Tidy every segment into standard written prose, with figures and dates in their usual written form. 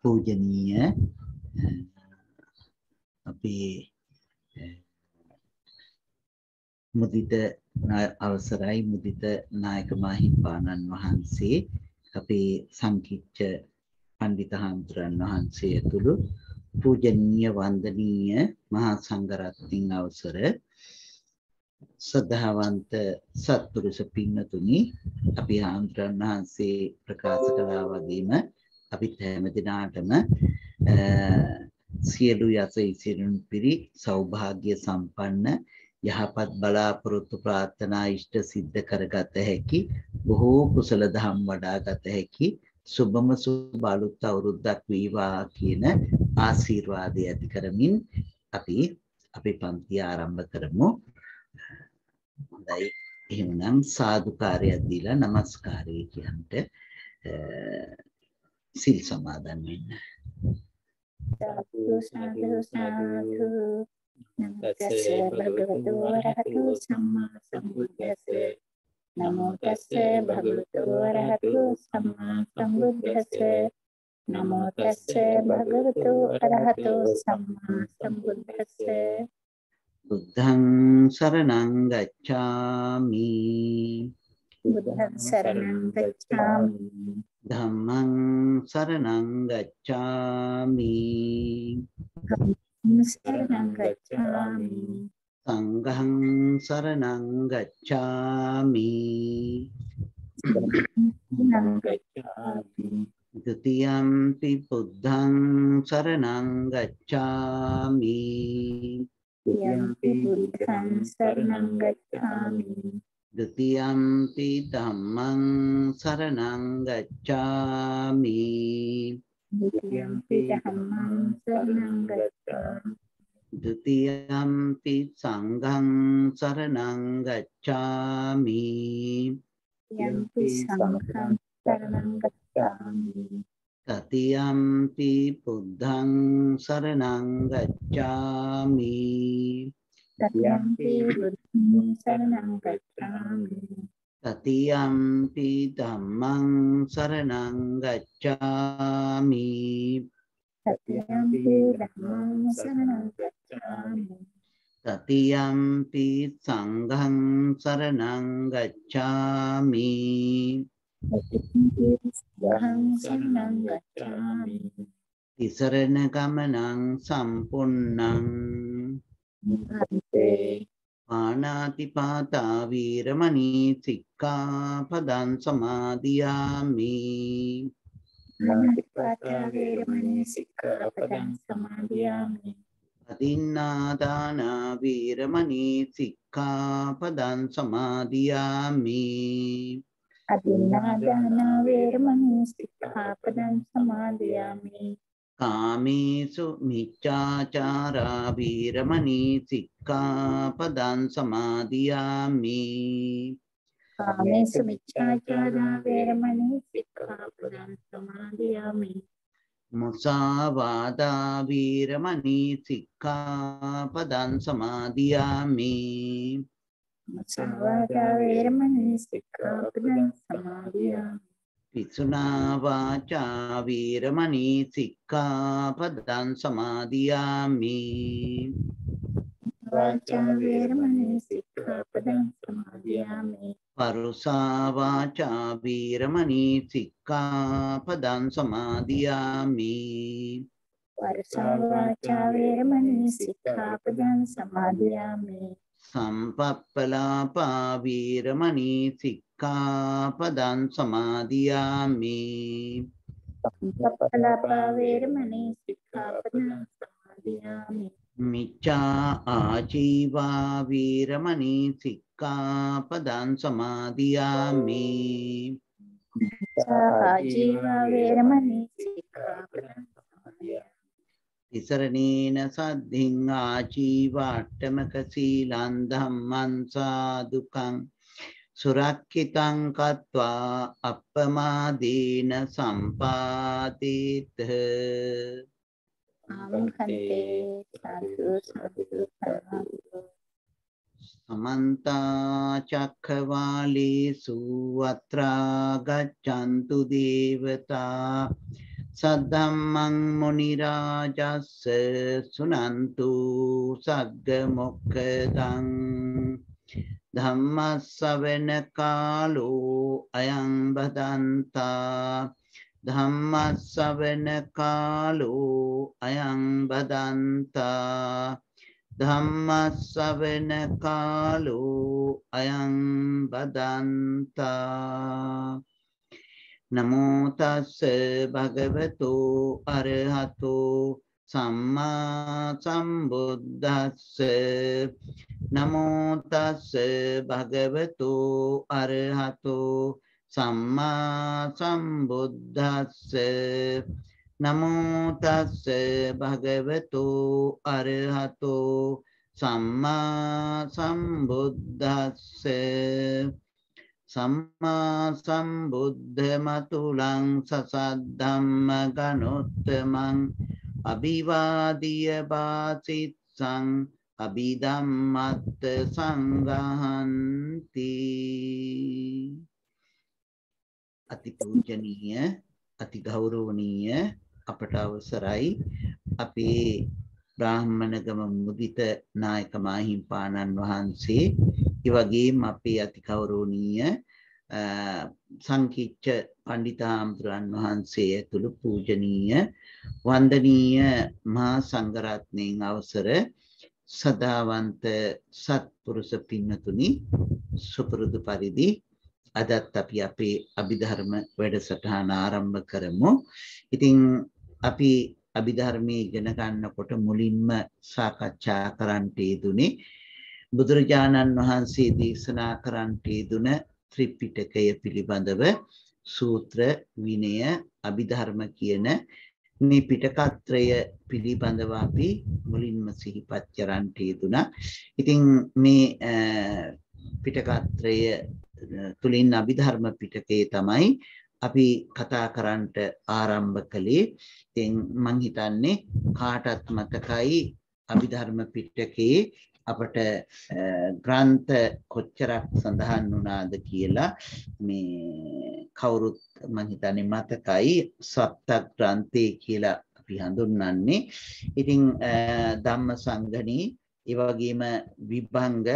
පූජනීය අපේ මුදිත අවසරයි මුදිත නායක මාහිමිපාණන් වහන්සේ අපේ සංකීර්ණ පඬිත හාමුදුරන් වහන්සේ ඇතුළු පූජනීය වන්දනීය මහා සංඝරත්නයන් අවසර සද්ධාවන්ත සත්පුරුෂ පින්නතුනි අපි හාමුදුරන් වහන්සේ ප්‍රකාශ කළා වගේම අපිත් හැම දිනාටම සියලු යස ඉසිරුන් පිරි සෞභාග්‍ය සම්පන්න යහපත් බලාපොරොත්තු ප්‍රාර්ථනා ඉෂ්ට සිද්ධ කරගත හැකි බොහෝ කුසල දහම් වඩාගත හැකි සුබම සුබ අලුත් අවුරුද්දක් වේවා කියන ආශිර්වාදය ඇති කරමින් අපි අපේ පන්තිය ආරම්භ කරමු. හොඳයි, එහෙනම් සාදුකාරයක් දීලා নমස්කාරය කියන්ට සිල් සමාදන් වෙන්න. Sadhu sadhu sadhu Namo tassa bhagavato arahato samma sambuddhassa Namo tassa bhagavato arahato samma sambuddhassa Namo tassa bhagavato arahato samma sambuddhassa Buddhang saranang gacchami Buddhang saranang gacchami Dhammang saranang gacchami Saranang gacchami Sanghang saranang gacchami Saranang gacchami Dutiyampi buddhang saranang gacchami Yampi buddhang saranang gacchami Dutiyampi dhammang saranang gacchami Yampi dhammang saranang gacchami Dutiyampi sanghang saranang gacchami Yampi sanghang saranang gacchami Tatiyampi buddhang saranang gacchami Yampi buddhang saranang gacchami Tatiyampi dhammang saranang gacchami Yampi dhammang saranang gacchami Tatiyampi sanghang saranang gacchami Yampi sanghang saranang gacchami Tisarana gamanang sampunnang Bhante Panatipata viramani sikkapadang samadhiyami Anatipata veramani sikkapadang samadhiyami Adinādāna viramani sikkapadang samadhiyami Adinādāna veramani sikkapadang samadhiyami Kāmesu miccācārā viramani sikkapadang samadhiyami Kāmesu miccācārā veramani sikkapadang samadhiyami Musāvādā viramani sikkapadang samadhiyami Musāvādā veramani sikkapadang samadhiyami Pisunā vācā viramani sikkapadang samadhiyami Vācā veramani sikkapadang samadhiyami Parusā vācā viramani sikkapadang samadhiyami Parusā vācā veramani sikkapadang samadhiyami Sampappalāpā viramani sikkapadang samadhiyami Sampappalāpā veramani sikkapadang samadhiyami Micchā ājīvā viramani sikkapadang samadhiyami Sāhājīvā veramani sikkapadang samadhiyami Tisaranena saddhiṃ ājīvā attamaka sīlaṃ dhammaṃ sādukam Surakkitaṃ kattvā appamādena sampādetah Bhante sadhu sadhu sadhu Samantā cakkavālesu atrā gaccantu devatā සද්ධම්මං මුනි රාජස්ස සුනන්තු සග්ග මොක්ඛදං ධම්ම ශ්‍රවණ කාලෝ අයං බදන්තා ධම්ම ශ්‍රවණ කාලෝ අයං බදන්තා ධම්ම ශ්‍රවණ කාලෝ අයං බදන්තා නමෝ තස්ස භගවතු අරහතෝ සම්මා සම්බුද්දස්ස නමෝ තස්ස භගවතු අරහතෝ සම්මා සම්බුද්දස්ස නමෝ තස්ස භගවතු අරහතෝ සම්මා සම්බුද්දස්ස සම්මා සම්බුද්ධ මතුලං සසද්ධම්ම ගනොත්තමං අභිවාදිය බාසිත්සං අභිධම්මත්ත සංඝහන්ති අති පූජනීය අති ගෞරවනීය අපට අවසරයි අපේ බ්‍රාහ්මණගම මුදිත නායක මාහිම්පාණන් වහන්සේ ඒ වගේම අපේ අති ගෞරවනීය සංකීච්ඡ පණ්ඩිතාම්තුරන් වහන්සේ ඇතුළු පූජනීය වන්දනීය මහා සංඝරත්නයන් අවසර සදාවන්ත සත්පුරුෂ පින්නතුනි සුපුරුදු පරිදි අදත් අපි අපේ අභිධර්ම වැඩසටහන ආරම්භ කරමු. ඉතින් අපි අභිධර්මයේ ඉගෙන ගන්නකොට මුලින්ම සාකච්ඡා කරන්නට යෙදුනේ බුදුරජාණන් වහන්සේ දේශනා කරන්නට යෙදුන ත්‍රිපිටකය පිළිබඳව සූත්‍ර විනය අභිධර්ම කියන මේ පිටකත්‍රය පිළිබඳව අපි මුලින්ම සිහිපත් කරන්නට යෙදුණා. ඉතින් මේ පිටකත්‍රය තුලින් අභිධර්ම පිටකයේ තමයි අපි කතා කරන්නට ආරම්භ කළේ. ඉතින් මම හිතන්නේ කාටත් මතකයි අභිධර්ම පිටකයේ අපට ග්‍රන්ථ කොච්චරක් සඳහන් වුණාද කියලා. මේ කවුරුත් මම හිතන්නේ මතකයි සප්ත ග්‍රන්ථය කියලා අපි හඳුන්වන්නේ. ඉතින් ධම්මසංගණී ඒ වගේම විභංග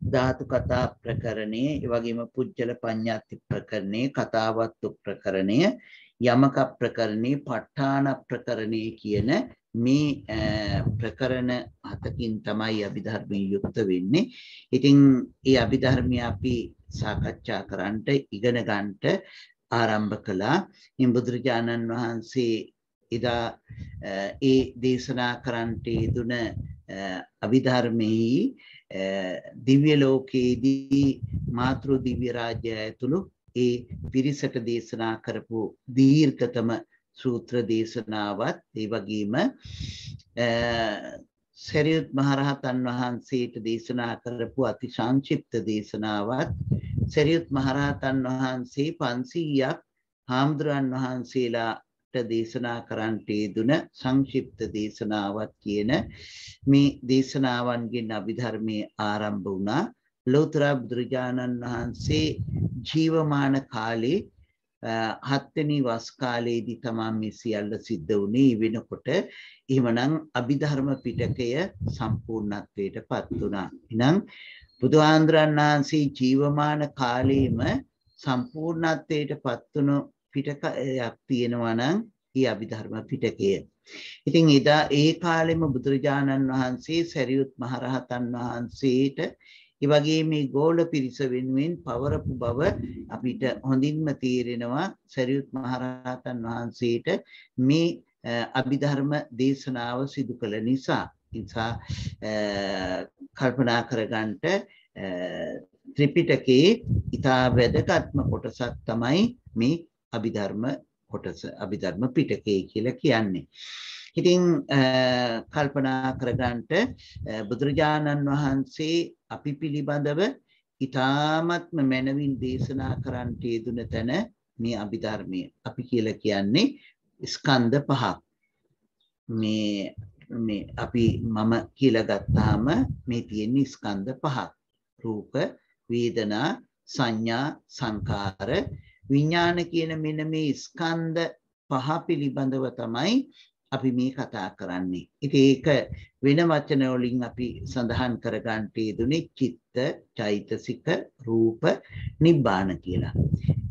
ධාතු කතා ප්‍රකරණේ ඒ වගේම පුජ්‍යල පඤ්ඤාති ප්‍රකරණේ කතාවත්තු ප්‍රකරණය යමක ප්‍රකරණේ ප ဋ ාණ ප්‍රකරණේ කියන මේ ප්‍රකරණ 7කින් තමයි අභිධර්මයේ යුක්ත වෙන්නේ. ඉතින් මේ අභිධර්මය අපි සාකච්ඡා කරන්නට ඉගෙන ගන්නට ආරම්භ කළා. ඉන් බුදුරජාණන් වහන්සේ එදා ඒ දේශනා කරන්නට යෙදුන අභිධර්මයේ දිව්‍ය ලෝකයේදී මාතෘ දිව්‍ය රාජ්‍යය ඇතුළු ඒ පිරිසට දේශනා කරපු දීර්ඝතම සූත්‍ර දේශනාවත් ඒ වගේම සරියුත් මහරහතන් වහන්සේට දේශනා කරපු අති සංක්ෂිප්ත දේශනාවත් සරියුත් මහරහතන් වහන්සේ 500ක් හාමුදුරන් වහන්සේලාට දේශනා කරන්නට යෙදුන සංක්ෂිප්ත දේශනාවත් කියන මේ දේශනාවන්ගෙන් අභිධර්මයේ ආරම්භ වුණා. ලෝතර බුදුරජාණන් වහන්සේ ජීවමාන කාලේ 7 වෙනි වස් කාලයේදී තමයි මේ සියල්ල සිද්ධ වුණේ. වෙනකොට එහෙමනම් අභිධර්ම පිටකය සම්පූර්ණත්වයට පත් වුණා. එහෙනම් බුදුහාඳුරන් වහන්සේ ජීවමාන කාලයේම සම්පූර්ණත්වයට පත් වුණු පිටකයක් තියෙනවා නම් ඒ අභිධර්ම පිටකය. ඉතින් එදා ඒ කාලෙම බුදුරජාණන් වහන්සේ සරියුත් මහරහතන් වහන්සේට ඒ වගේ මේ ගෝල පිරිස වෙනුවෙන් පවරපු බව අපිට හොඳින්ම තේරෙනවා. සරියුත් මහරහතන් වහන්සේට මේ අභිධර්ම දේශනාව සිදු කළ නිසා කල්පනා කරගන්නට ත්‍රිපිටකයේ ඉතා වැදගත්ම කොටසක් තමයි මේ අභිධර්ම කොටස, අභිධර්ම පිටකය කියලා කියන්නේ. ඉතින් කල්පනා කරගන්නට බුදුරජාණන් වහන්සේ අපි පිළිබඳව ඉතාමත්ම මනවින් දේශනා කරන්නට යෙදුන තැන මේ අභිධර්මය. අපි කියලා කියන්නේ ස්කන්ධ පහක්. මේ අපි මම කියලා ගත්තාම මේ තියෙන ස්කන්ධ පහක්. රූප, වේදනා, සංඥා, සංකාර, විඥාන කියන මෙන්න මේ ස්කන්ධ පහ පිළිබඳව තමයි අපි මේ කතා කරන්නේ. ඉතින් ඒක වෙන වචන වලින් අපි සඳහන් කරගන්න යෙදුනේ චිත්ත, චෛතසික, රූප, නිබ්බාන කියලා.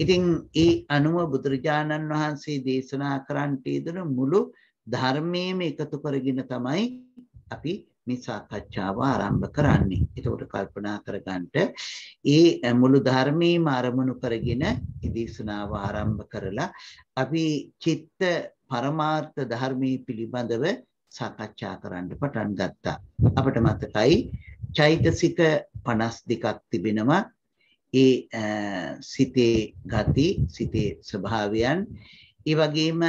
ඉතින් ඒ අනුව බුදුරජාණන් වහන්සේ දේශනා කරන්න යෙදුන මුළු ධර්මයේම එකතු කරගෙන තමයි අපි මේ සාකච්ඡාව ආරම්භ කරන්නේ. ඒකට කල්පනා කරගන්න ඒ මුළු ධර්මයේම අරමුණු කරගෙන දේශනාව ආරම්භ කරලා අපි චිත්ත පරමාර්ථ ධර්මයේ පිළිබඳව සාකච්ඡා කරන්න පටන් ගත්තා. අපිට මතකයි චෛතසික 52ක් තිබෙනවා. ඒ සිතේ ගති, සිතේ ස්වභාවයන්, ඒ වගේම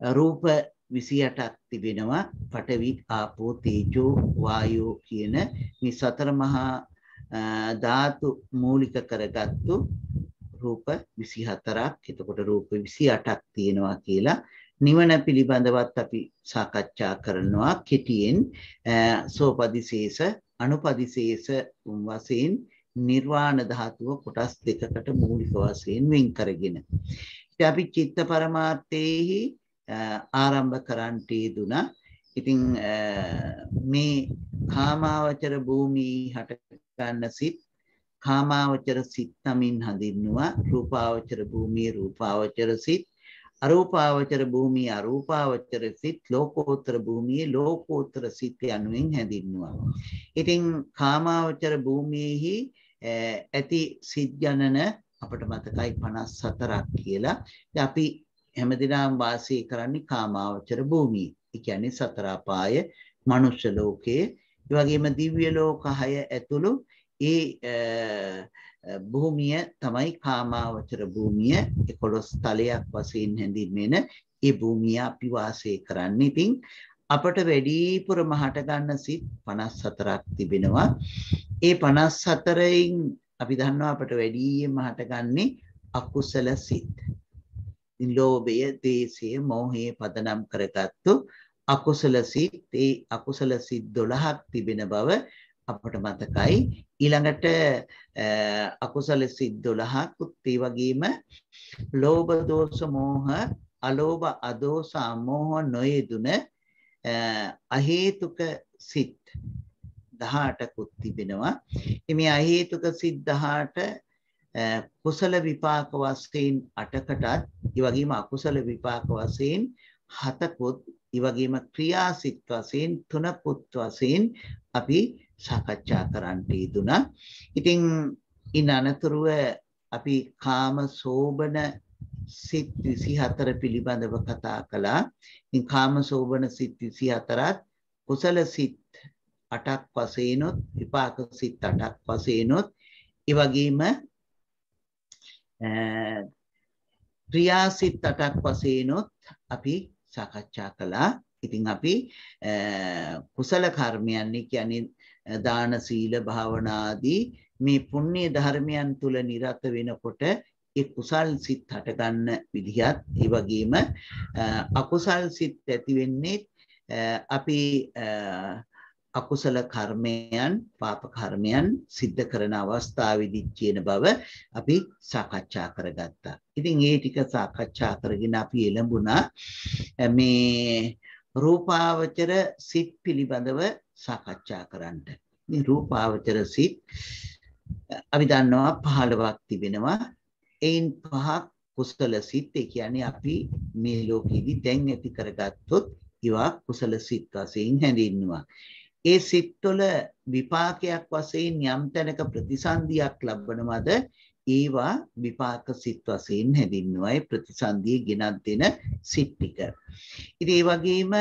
රූප 28ක් තිබෙනවා. පඨවි, ආපෝ, තේජෝ, වායෝ කියන මේ සතර මහා ධාතු මූලික කරගත්තු රූප 24ක්. එතකොට රූප 28ක් තියෙනවා කියලා නිවන පිළිබඳවත් අපි සාකච්ඡා කරනවා කෙටියෙන්. සෝපදිශේෂ, අනුපදිශේෂ වශයෙන් නිර්වාණ ධාතුව කොටස් දෙකකට මූලික වශයෙන් වෙන් කරගෙන. ඉතින් අපි චිත්ත පරමාර්ථයේහි ආරම්භ කරන්නට යෙදුණා. ඉතින් මේ කාමාවචර භූමියේ හට ගන්න සිත් කාමාවචර සිත් නමින් හඳුන්වනවා. රූපාවචර භූමියේ රූපාවචර සිත්, අරූපාවචර භූමියේ අරූපාවචර සිත්, ලෝකෝත්තර භූමියේ ලෝකෝත්තර සිත් යනුවෙන් හැඳින්වුවා. ඉතින් කාමාවචර භූමියේහි ඇති සිත් ගණන අපිට මතකයි 54ක් කියලා. අපි හැමදෙනාම වාසය කරන්නේ කාමාවචර භූමියේ. ඒ කියන්නේ සතර අපාය, මනුෂ්‍ය ලෝකයේ, ඒ වගේම දිව්‍ය ලෝක 6 ඇතුළු ඒ භූමිය තමයි කාමාවචර භූමිය. 11 තලයක් වශයෙන් හැඳින්වෙන ඒ භූමිය අපි වාසය කරන්නේ. ඉතින් අපට වැඩිපුරම හට ගන්න සිත් 54ක් තිබෙනවා. ඒ 54න් අපි දන්නවා අපට වැඩියෙන්ම හටගන්නේ අකුසල සිත්. ලෝභය, ද්වේෂය, මෝහය පදනම් කරගත්තු අකුසල සිත්. ඒ අකුසල සිත් 12ක් තිබෙන බව අපට මතකයි. ඊළඟට අකුසල සිත් 12ක් ඒ වගේම ලෝභ, දෝෂ, මෝහ, අලෝභ, අදෝෂ, අමෝහ නොයෙදුන අහේතුක සිත් 18කුත් තිබෙනවා. මේ අහේතුක සිත් 18 කුසල විපාක වශයෙන් 8කටත්, ඒ වගේම අකුසල විපාක වශයෙන් 7කුත්, ඒ වගේම ක්‍රියාසිත වශයෙන් 3කුත් වශයෙන් අපි සාකච්ඡා කරන්නට යෙදුණා. ඉතින් ඉන් අනතුරුව අපි කාම සෝබන සිත් 24 පිළිබඳව කතා කළා. ඉතින් කාම සෝබන සිත් 24ත් කුසල සිත් 8ක් වශයෙන්ොත්, විපාක සිත් 8ක් වශයෙන්ොත්, ඒ වගේම ක්‍රියාසිත 8ක් වශයෙන්ොත් අපි සාකච්ඡා කළා. ඉතින් අපි කුසල කර්මයන් කියන්නේ දාන, සීල, භාවනා ආදී මේ පුණ්‍ය ධර්මයන් තුල නිරත වෙනකොට ඒ කුසල් සිත් හට ගන්න විදිහත්, ඒ වගේම අකුසල් සිත් ඇති වෙන්නේ අපි අකුසල කර්මයන්, පාප කර්මයන් සිද්ධ කරන අවස්ථාවේදී කියන බව අපි සාකච්ඡා කරගත්තා. ඉතින් ඒ ටික සාකච්ඡා කරගෙන අපි එළඹුණා මේ රූපාවචර සිත් පිළිබඳව සාකච්ඡා කරන්න. මේ රූපාවචර සිත් අපි දන්නවා 15ක් තිබෙනවා. එයින් 5ක් කුසල සිත්. ඒ කියන්නේ අපි මේ ලෝකෙදී දැන් ඇති කරගත්තොත් ඒවා කුසල සිත් වශයෙන් හැඳින්වුවා. ඒ සිත්වල විපාකයක් වශයෙන් යම් තැනක ප්‍රතිසන්දියක් ලබනවද ඒවා විපාක සිත් වශයෙන් හැඳින්වුවා. ඒ ප්‍රතිසන්දිය ගෙනත් දෙන සිත් ටික. ඉතින් ඒ වගේම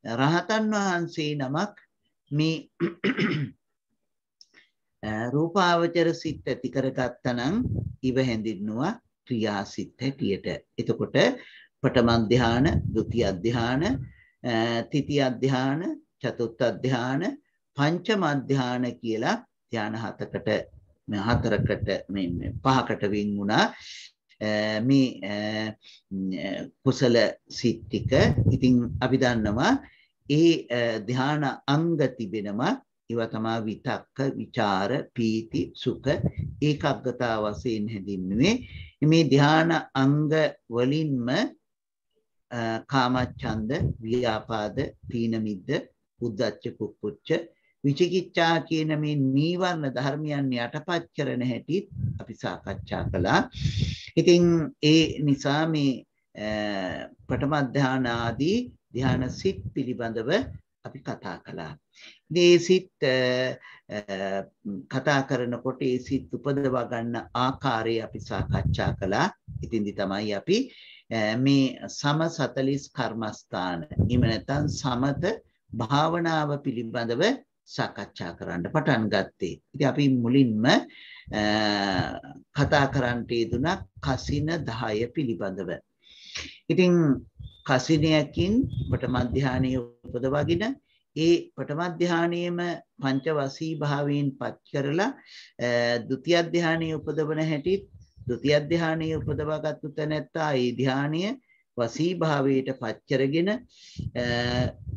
රහතන් වහන්සේ නමක් මේ රූපාවචර සිත් ඇති කරගත්තා නම් ඉව හැඳින්වුවා ක්‍රියාසිත හැටියට. එතකොට ප්‍රථම ධ්‍යාන, ဒုတိ ධ්‍යාන, තෘතිය ධ්‍යාන, චතුර්ථ ධ්‍යාන, පංචම ධ්‍යාන කියලා ධ්‍යාන 4කට වෙන් වුණා මේ කුසල සිත් ටික. ඉතින් අපි දන්නවා ඒ ධ්‍යාන අංග තිබෙනවා ඒවා තමයි විතක්ක, විචාර, පීති, සුඛ, ඒකාග්‍රතාව වශයෙන් හැඳින්වුවේ. මේ ධ්‍යාන අංග වලින්ම කාමච්ඡන්ද, ව්‍යාපාද, තීන මිද්ද, උද්ධච්ච කුක්කුච්ච, විචිකිච්ඡා කියන මේ නීවරණ ධර්මයන් යටපත් කරන හැටි අපි සාකච්ඡා කළා. ඉතින් ඒ නිසා මේ ප්‍රථම ධ්‍යාන ආදී ධ්‍යාන සිත් පිළිබඳව අපි කතා කළා. මේ සිත් කතා කරනකොට ඒ සිත් උපදවා ගන්න ආකාරය අපි සාකච්ඡා කළා. ඉතින්දි තමයි අපි මේ සම 40 කර්මස්ථාන එහෙම නැත්නම් සමත භාවනාව පිළිබඳව සාකච්ඡා කරන්න පටන් ගත්තේ. ඉතින් අපි මුලින්ම කතා කරන්නට යෙදුණා කසින 10 පිළිබඳව. ඉතින් කසිනයකින් ප්‍රථම ධානයේ උපදවගෙන ඒ ප්‍රථම ධානයේම පංච වසී භාවයෙන් පත් කරලා ဒုတိ ය ධානයේ උපදවන හැටි, ဒုတိ ය ධානයේ උපදවාගත්තු තැනැත්තා ඒ ධානය වසී භාවයට පත් කරගෙන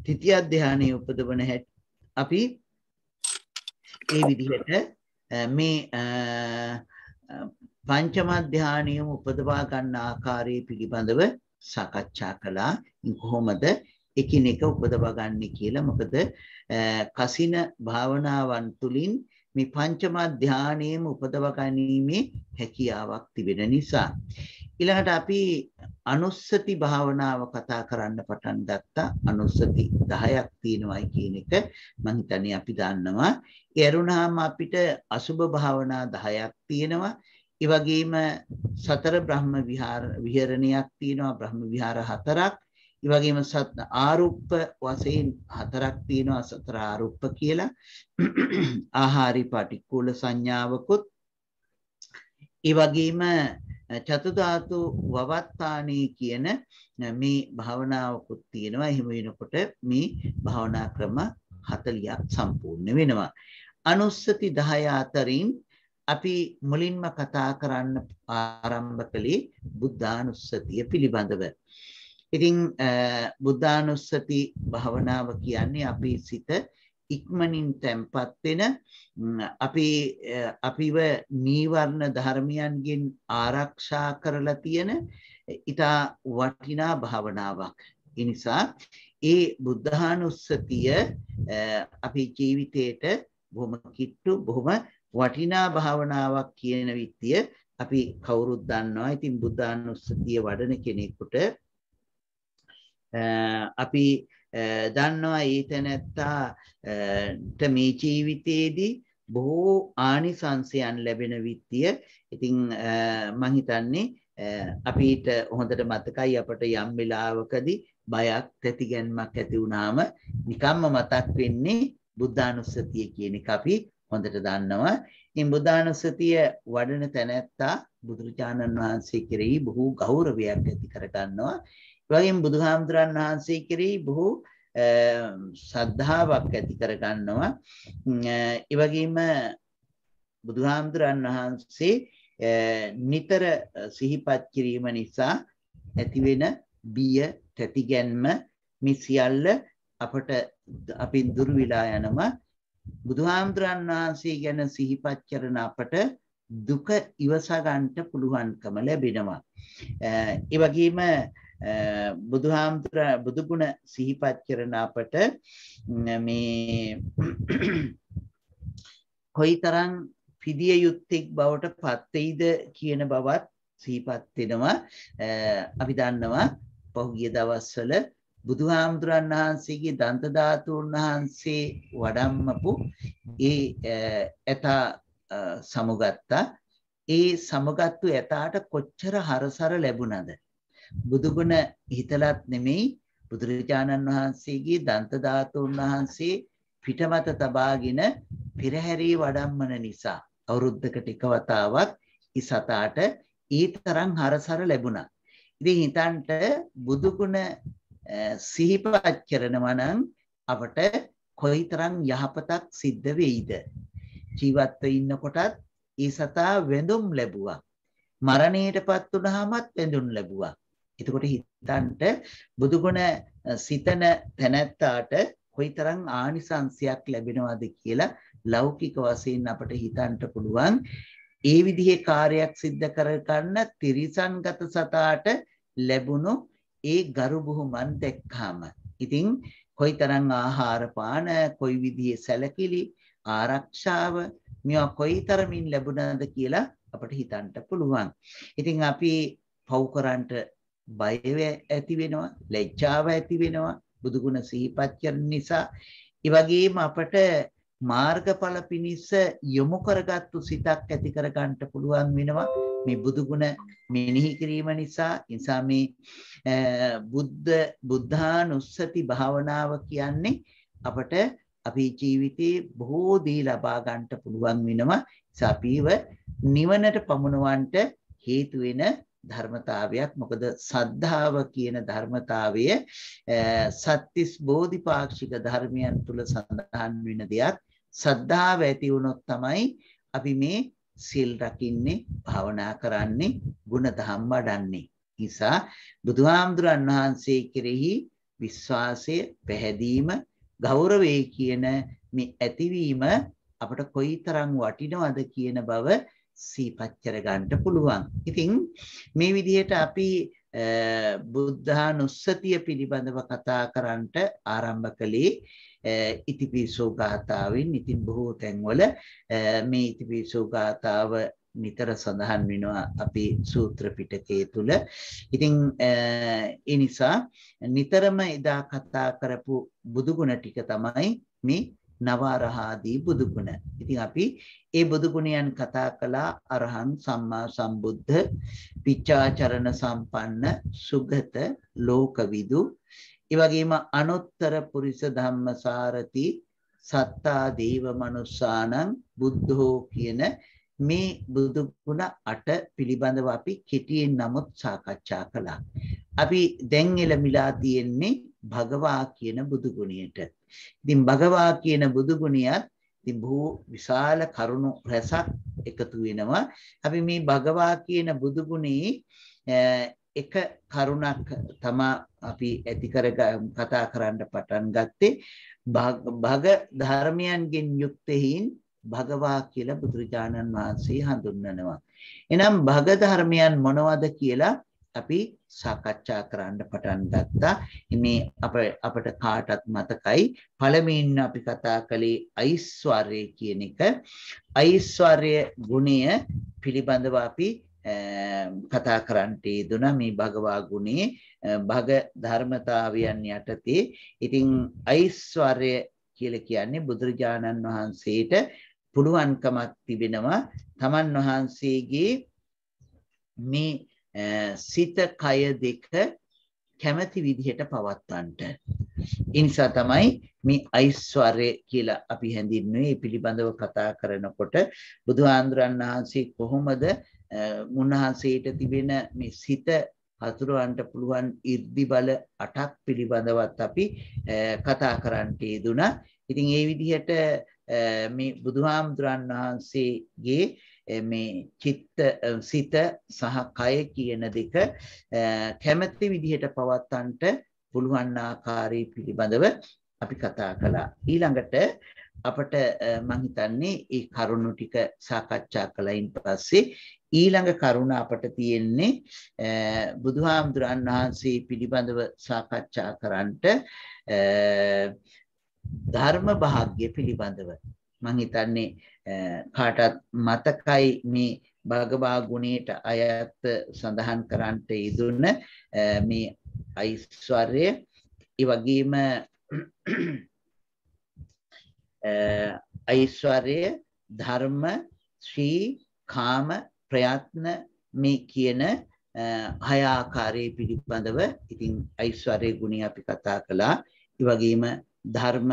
තෘතිය ධානයේ උපදවන හැටි අපි ඒ විදිහට මේ පංචම ධානයම උපදවා ගන්න ආකාරය පිළිබඳව සාකච්ඡා කළා. කොහොමද එකිනෙක උපදවා ගන්න කියලා. මොකද කසින භාවනාවන් තුලින් මේ පංචම ධානයම උපදවා ගැනීමේ හැකියාවක් තිබෙන නිසා. ඊළඟට අපි අනුස්සති භාවනාව කතා කරන්න පටන් ගත්තා. අනුස්සති 10ක් තියෙනවායි කියන එක මම හිතන්නේ අපි දන්නවා. ඒ අරුණාම අපිට අසුභ භාවනා 10ක් තියෙනවා. ඒ වගේම සතර බ්‍රහ්ම විහරණයක් තියෙනවා. බ්‍රහ්ම විහාර 4ක්. ඒ වගේම ආරුප්ප වශයෙන් 4ක් තියෙනවා. සතර ආරුප්ප කියලා. ආහාරි පටික්කුල සංඥාවකුත්. ඒ වගේම චතුධාතු වවත්තානේ කියන මේ භාවනාවකුත් තියෙනවා. එහෙම වෙනකොට මේ භාවනා ක්‍රම 40ක් සම්පූර්ණ වෙනවා. අනුස්සති 10 අතරින් අපි මුලින්ම කතා කරන්න ආරම්භ කළේ බුද්ධානුස්සතිය පිළිබඳව. ඉතින් බුද්ධානුස්සති භාවනාව කියන්නේ අපේ සිත ඉක්මනින් තැම්පත් වෙන, අපිව නීවරණ ධර්මයන්ගෙන් ආරක්ෂා කරලා තියෙන ඊටා වටිනා භාවනාවක්. ඒ නිසා ඒ බුද්ධානුස්සතිය අපේ ජීවිතේට බොහොම කිට්ටු, බොහොම වටිනා භාවනාවක් කියන විදිය අපි කවුරුත් දන්නවා. ඉතින් බුද්ධානුස්සතිය වඩන කෙනෙකුට අපි දන්නවා ඒ තැනැත්තාට මේ ජීවිතයේදී බොහෝ ආනිසංසයන් ලැබෙන විදිය. ඉතින් මම හිතන්නේ අපිට හොඳට මතකයි අපට යම් වෙලාවකදී බයක්, තැතිගැන්මක් ඇති වුණාම නිකම්ම මතක් වෙන්නේ බුද්ධානුස්සතිය කියන එක අපි හොඳට දන්නවා. ඉතින් බුද්ධානුස්සතිය වඩන තැනැත්තා බුදුරජාණන් වහන්සේ කෙරෙහි බොහෝ ගෞරවයක් ඇති කරගන්නවා. ඒ වගේම බුදුහාමුදුරන් වහන්සේ කෙරෙහි බොහෝ ශ්‍රද්ධාවක් ඇති කරගන්නවා. ඒ වගේම බුදුහාමුදුරන් වහන්සේ නිතර සිහිපත් කිරීම නිසා ඇතිවෙන බිය, තැතිගැන්ම මේ සියල්ල අපින් දුර විලා යනවා. බුදුහාමුදුරන් වහන්සේ ගැන සිහිපත් කරන අපට දුක ඉවසා ගන්නට පුළුවන්කම ලැබෙනවා. ඒ වගේම බුදු ගුණ සිහිපත් කරන අපට මේ කොයිතරම් පිදිය යුත්තේක් බවට පත් වෙයිද කියන බවත් සිහිපත් වෙනවා. අපි දන්නවා පහුගිය දවස්වල බුදුහාමුදුරන් වහන්සේගේ දන්ත ධාතුන් වහන්සේ වඩම්මපු ඒ ඇතා සමුගත්තා. ඒ සමුගත්තු ඇතාට කොච්චර හරසර ලැබුණද? බුදුගුණ හිතලත් නෙමෙයි, බුදුරජාණන් වහන්සේගේ දන්ත ධාතුන් වහන්සේ පිටමත තබාගෙන පෙරහැරේ වඩම්මන නිසා අවුරුද්දකට එක වතාවක් ඒ සතාට ඒ තරම් හරසර ලැබුණා. ඉතින් හිතන්ට බුදුගුණ සිහිපත් කරනවා නම් අපට කොයිතරම් යහපතක් සිද්ධ වෙයිද? ජීවත්ව ඉන්නකොටත් ඒ සතා වැඳුම් ලැබුවා. මරණයටපත් වුණාමත් වැඳුම් ලැබුවා. එතකොට හිතන්ට බුදුගුණ සිතන තැනැත්තාට කොයිතරම් ආනිසංසයක් ලැබෙනවද කියලා ලෞකික වශයෙන් අපට හිතන්න පුළුවන්. ඒ විදිහේ කාර්යයක් සිද්ධ කර ගන්න තිරිසන්ගත සතාට ලැබුණු ඒ ගරු බුහුමන් දැක්කාම ඉතින් කොයිතරම් ආහාර පාන කොයි විදිහේ සැලකිලි ආරක්ෂාව මේවා කොයිතරමින් ලැබුණාද කියලා අපට හිතන්න පුළුවන්. ඉතින් අපි පව් කරන්නට බය ඇති වෙනවා, ලැජ්ජාව ඇති වෙනවා බුදු ගුණ සිහිපත් කරන නිසා. ඒ වගේම අපට මාර්ගඵල පිණිස යොමු කරගත්තු සිතක් ඇති කර ගන්නට පුළුවන් වෙනවා මේ බුදු ගුණ මෙනෙහි කිරීම නිසා. නිසා මේ බුද්ධානුස්සති භාවනාව කියන්නේ අපට අපේ ජීවිතේ බොහෝ දේ ලබා ගන්නට පුළුවන් වෙනවා. අපිව නිවනට පමුණවන්නට හේතු වෙන ධර්මතාවයක්. මොකද සද්ධාව කියන ධර්මතාවය සත්‍තිස් බෝධිපාක්ෂික ධර්මයන් තුල සඳහන් වෙන දෙයක්. සද්ධාව ඇති වුණොත් තමයි අපි මේ සිල් රකින්නේ, භාවනා කරන්නේ, ගුණ ධම් වඩන්නේ. නිසා බුදුහාමුදුරන් වහන්සේ කෙරෙහි විශ්වාසය, පැහැදීම, ගෞරවය කියන මේ ඇතිවීම අපට කොයිතරම් වටිනවද කියන බව සිහිපත් කර ගන්නට පුළුවන්. ඉතින් මේ විදිහට අපි බුද්ධානුස්සතිය පිළිබඳව කතා කරන්නට ආරම්භ කළේ ඉතිපිසෝ ගාථාවෙන්. ඉතින් බොහෝ තැන්වල මේ ඉතිපිසෝ ගාථාව නිතර සඳහන් වෙනවා අපේ සූත්‍ර පිටකයේ තුල. ඉතින් ඒ නිසා නිතරම එදා කතා කරපු බුදු ගුණ ටික තමයි මේ නවරහාදී බුදු ගුණ. ඉතින් අපි ඒ බුදු ගුණයන් කතා කළා. අරහං සම්මා සම්බුද්ධ, පිච්ඡාචරණ සම්පන්න, සුගත, ලෝකවිදු, ඒ වගේම අනුත්තර පුරිස ධම්මසාරති, සත්තා දේව මනුස්සානං බුද්ධෝ කියන මේ බුදු ගුණ 8 පිළිබඳව අපි කෙටියෙන් නමුත් සාකච්ඡා කළා. අපි දැන් එළමිලා තියෙන්නේ භගවා කියන බුදු ගුණයට. ඉතින් භගවා කියන බුදු ගුණයත් ඉතින් බොහෝ විශාල කරුණු රැසක් එකතු වෙනවා. අපි මේ භගවා කියන බුදු ගුණේ එක කරුණක් තමයි අපි ඇති කර කතා කරන්න පටන් ගත්තේ. භග ධර්මයන්ගෙන් යුක්තෙහින් භගවා කියලා බුදුරජාණන් වහන්සේ හඳුන්වනවා. එනම් භග ධර්මයන් මොනවද කියලා අපි සාකච්ඡා කරන්න පටන් ගත්තා. මේ අපට කාටත් මතකයි පළමුවෙන් අපි කතා කළේ ඓශ්වර්යය කියන එක. ඓශ්වර්ය ගුණය පිළිබඳව අපි කතා කරන්නට යෙදුණා. මේ භගවා ගුණේ භග ධර්මතාවයන් යටතේ. ඉතින් ඓශ්වර්ය කියලා කියන්නේ බුදුරජාණන් වහන්සේට පුළුවන්කමක් තිබෙනවා තමන් වහන්සේගේ මේ සිත කය දෙක කැමැති විදිහට පවත්වන්නට. ඒ නිසා තමයි මේ ඓශ්වර්ය කියලා අපි හැඳින්වුවේ. මේ පිළිබඳව කතා කරනකොට බුදුහාඳුරන් වහන්සේ කොහොමද උන්වහන්සේට තිබෙන මේ සිත හසුරවන්නට පුළුවන් 이르දි බල 8ක් පිළිබඳවත් අපි කතා කරන්නට යෙදුණා. ඉතින් ඒ විදිහට මේ බුදුහාමුදුරන් වහන්සේගේ මේ සිත සහ කය කියන දෙක කැමැති විදිහට පවත්වන්නට පුළුවන් ආකාරය පිළිබඳව අපි කතා කළා. ඊළඟට අපට මම හිතන්නේ මේ කරුණු ටික සාකච්ඡා කළයින් පස්සේ ඊළඟ කරුණ අපට තියෙන්නේ බුදුහාමුදුරන් වහන්සේ පිළිබඳව සාකච්ඡා කරන්නට ධර්ම භාග්‍ය පිළිබඳව. මම හිතන්නේ කාටත් මතකයි මේ භගවා ගුණයට අයත් සඳහන් කරන්නට යෙදුන මේ ඓශ්වර්ය, ඒ වගේම ඓශ්වර්ය, ධර්ම, ශ්‍රී, කාම, ප්‍රයත්න මේ කියන 6 ආකාරයේ පිළිබඳව. ඉතින් ඓශ්වර්ය ගුණය අපි කතා කළා. ඒ වගේම ධර්ම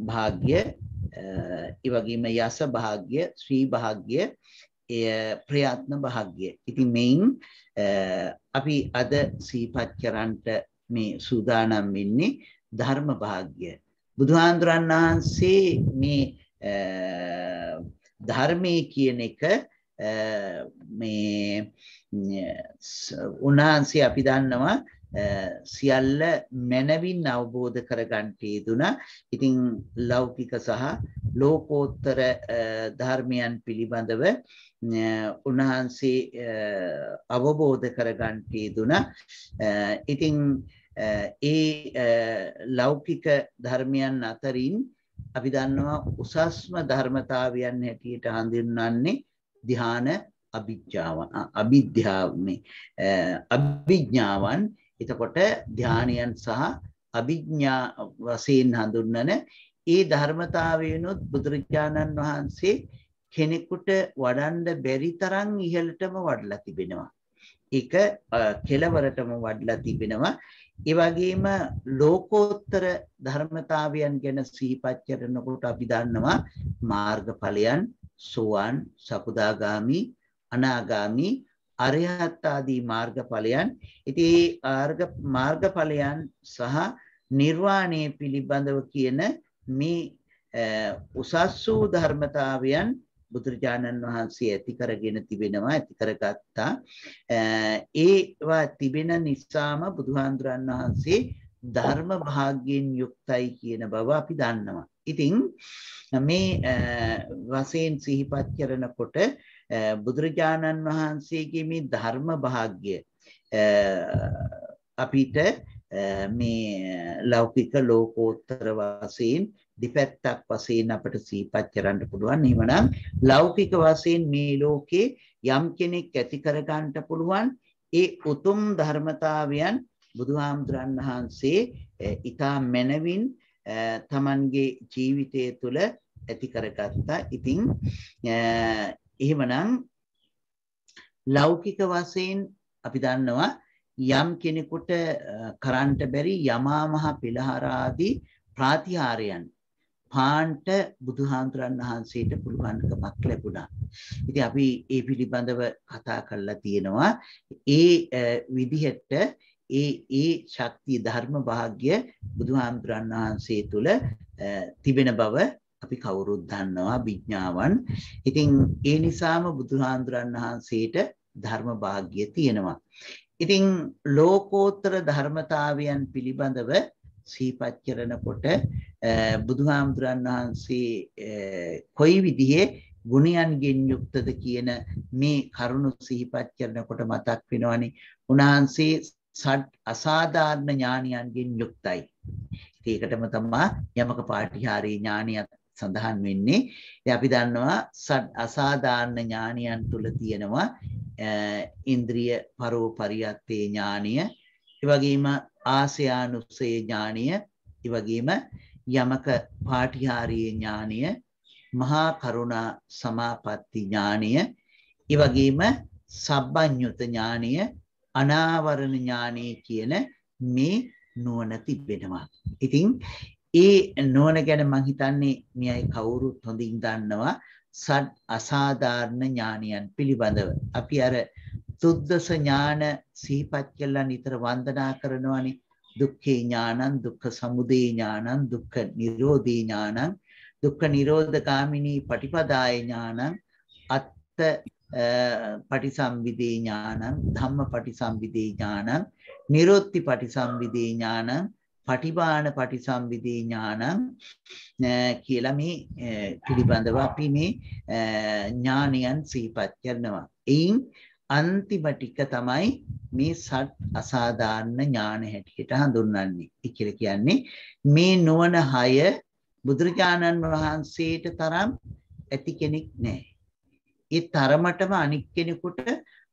භාග්‍ය, ඒ වගේම යස භාග්‍ය, ශ්‍රී භාග්‍ය, ප්‍රයත්න භාග්‍ය. ඉතින් මේන් අපි අද සිහිපත් කරන්නට මේ සූදානම් වෙන්නේ ධර්ම භාග්‍ය. බුදුහාඳුරන් වහන්සේ මේ ධර්මයේ කියන එක මේ උන්වහන්සේ අපි දන්නවා සියල්ල මනවින් අවබෝධ කරගන්න යෙදුණා. ඉතින් ලෞකික සහ ලෝකෝත්තර ධර්මයන් පිළිබඳව උන්වහන්සේ අවබෝධ කරගන්න යෙදුණා. ඉතින් ලෞකික ධර්මයන් අතරින් අපි දන්නවා උසස්ම ධර්මතාවයන් හැටියට හඳුන්වන්නේ ධ්‍යාන අභිඥාවන්. එතකොට ධ්‍යානයන් සහ අභිඥා වශයෙන් හඳුන්වන ඒ ධර්මතාවයනොත් බුදුරජාණන් වහන්සේ කෙනෙකුට වඩන්න බැරි තරම් ඉහළටම වඩලා තිබෙනවා. ඒක කෙලවරටම වඩලා තිබෙනවා. ඒ වගේම ලෝකෝත්තර ධර්මතාවයන් ගැන සිහිපත් කරනකොට අපි දන්නවා මාර්ගඵලයන් සෝවාන්, සකදාගාමි, අනාගාමි, අරිහත් ආදී මාර්ගඵලයන්. ඉතින් මාර්ගඵලයන් සහ නිර්වාණය පිළිබඳව කියන මේ උසස් වූ ධර්මතාවයන් බුදුරජාණන් වහන්සේ ඇති කරගෙන තිබෙනවා, ඇති කරගත්තා. ඒවා තිබෙන නිසාම බුදුහාඳුරන් වහන්සේ ධර්ම භාග්‍යයෙන් යුක්තයි කියන බව අපි දන්නවා. ඉතින් මේ වශයෙන් සිහිපත් කරනකොට බුදුරජාණන් වහන්සේගේ මේ ධර්ම භාග්‍ය අපිට මේ ලෞකික ලෝකෝත්තර වශයෙන් දෙපැත්තක් වශයෙන් අපට සිහිපත් කරන්න පුළුවන්. එහෙමනම් ලෞකික වශයෙන් මේ ලෝකේ යම් කෙනෙක් ඇති කරගන්න පුළුවන් ඒ උතුම් ධර්මතාවයන් බුදුහාමුදුරන් වහන්සේ ඊටා මනවින් තමන්ගේ ජීවිතය තුළ ඇති කරගත්තා. ඉතින් එහෙමනම් ලෞකික වශයෙන් අපි දන්නවා යම් කෙනෙකුට කරන්ට බැරි යමා මහ පෙළහරාදී ප්‍රාතිහාරයන් පාන්ට බුදුහාමුදුරන් වහන්සේට පුළුවන්කමක් ලැබුණා. ඉතින් අපි ඒ පිළිබඳව කතා කරලා තියෙනවා. ඒ විදිහට ඒ ශක්තිය ධර්ම භාග්‍ය බුදුහාමුදුරන් වහන්සේ තුල තිබෙන බව අපි කවුරුත් දන්නවා විඥාවන්. ඉතින් ඒ නිසාම බුදුහාමුදුරන් වහන්සේට ධර්ම භාග්‍ය තියෙනවා. ඉතින් ලෝකෝත්තර ධර්මතාවයන් පිළිබඳව සිහිපත් කරනකොට බුදුහාමුදුරන් වහන්සේ කොයි විදිහේ ගුණයන්ගෙන් යුක්තද කියන මේ කරුණු සිහිපත් කරනකොට මතක් වෙනවනේ උන්වහන්සේ අසාධාරණ ඥානයන්ගෙන් යුක්තයි. ඒකටම තමයි යමක පාටිහාරී ඥානියක් සඳහන් වෙන්නේ. අපි දන්නවා අසාධාරණ ඥානයන් තුල තියෙනවා ඉන්ද්‍රිය පරෝපරියත්තේ ඥානය, ඒ වගේම ආසයානුස්සය ඥානය, ඒ වගේම යමක පාටිහාරී ඥානය, මහා කරුණා සමාපatti ඥානය, ඒ වගේම සබ්බඤ්ඤුත ඥානය, අනාවරණ ඥානය කියන මේ නුවණ තිබෙනවා. ඉතින් ඒ නුවණ ගැන මම හිතන්නේ මේ අය කවුරුත් හොඳින් දන්නවා අසාධාරණ ඥානයන් පිළිබඳව. අපි අර තුද්දස ඥාන සිහිපත් කළා නිතර වන්දනා කරනවානේ. දුක්ඛේ ඥානං, දුක්ඛ සමුදය ඥානං, දුක්ඛ නිරෝධේ ඥානං, දුක්ඛ නිරෝධගාමිනී පටිපදාය ඥානං, අත්ත පටිසම්භිදේ ඥානං, ධම්ම පටිසම්භිදේ ඥානං, නිරෝධි පටිසම්භිදේ ඥානං, පටිභාන පටිසම්භිදේ ඥානං කියලා මේ පිළිබඳව අපි මේ ඥානයන් සිහිපත් කරනවා. එයින් අන්තිම ටික තමයි මේ සත් අසාධාරණ ඥාන හැටියට හඳුන්වන්නේ. ඒ කියලා කියන්නේ මේ නුවණ 6 බුදුරජාණන් වහන්සේට තරම් ඇති කෙනෙක් නැහැ. ඒ තරමටම අනික් කෙනෙකුට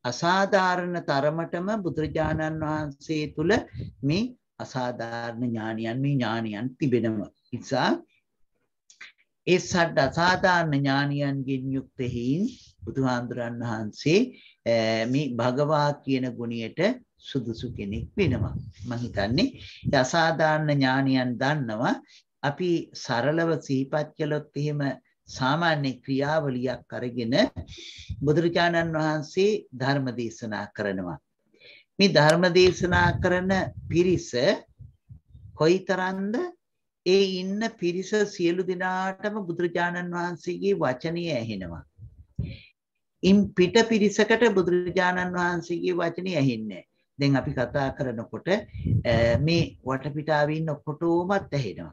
අසාධාරණ තරමටම බුදුරජාණන් වහන්සේ තුල මේ අසාධාරණ ඥානයන් මේ ඥානයන් තිබෙනවා. නිසා ඒ සත් අසාධාරණ ඥානයන්ගෙන් යුක්ත හේයින් බුදුහාමුදුරන් වහන්සේ මේ භගවා කියන ගුණයට සුදුසු කෙනෙක් වෙනවා. මම හිතන්නේ ඒ අසාධාරණ ඥානයන් දන්නවා. අපි සරලව සිහිපත් කළොත් එහෙම සාමාන්‍ය ක්‍රියාවලියක් අරගෙන බුදුරජාණන් වහන්සේ ධර්ම දේශනා කරනවා. මේ ධර්ම දේශනා කරන පිරිස කොයිතරම්ද? ඒ ඉන්න පිරිස සියලු දෙනාටම බුදුරජාණන් වහන්සේගේ වචනය ඇහෙනවා. ඉන් පිට පිරිසකට බුදුරජාණන් වහන්සේගේ වචනය ඇහෙන්නේ නැහැ. දැන් අපි කතා කරනකොට මේ වටපිටාවේ ඉන්න ඔක්කොටමත් ඇහෙනවා.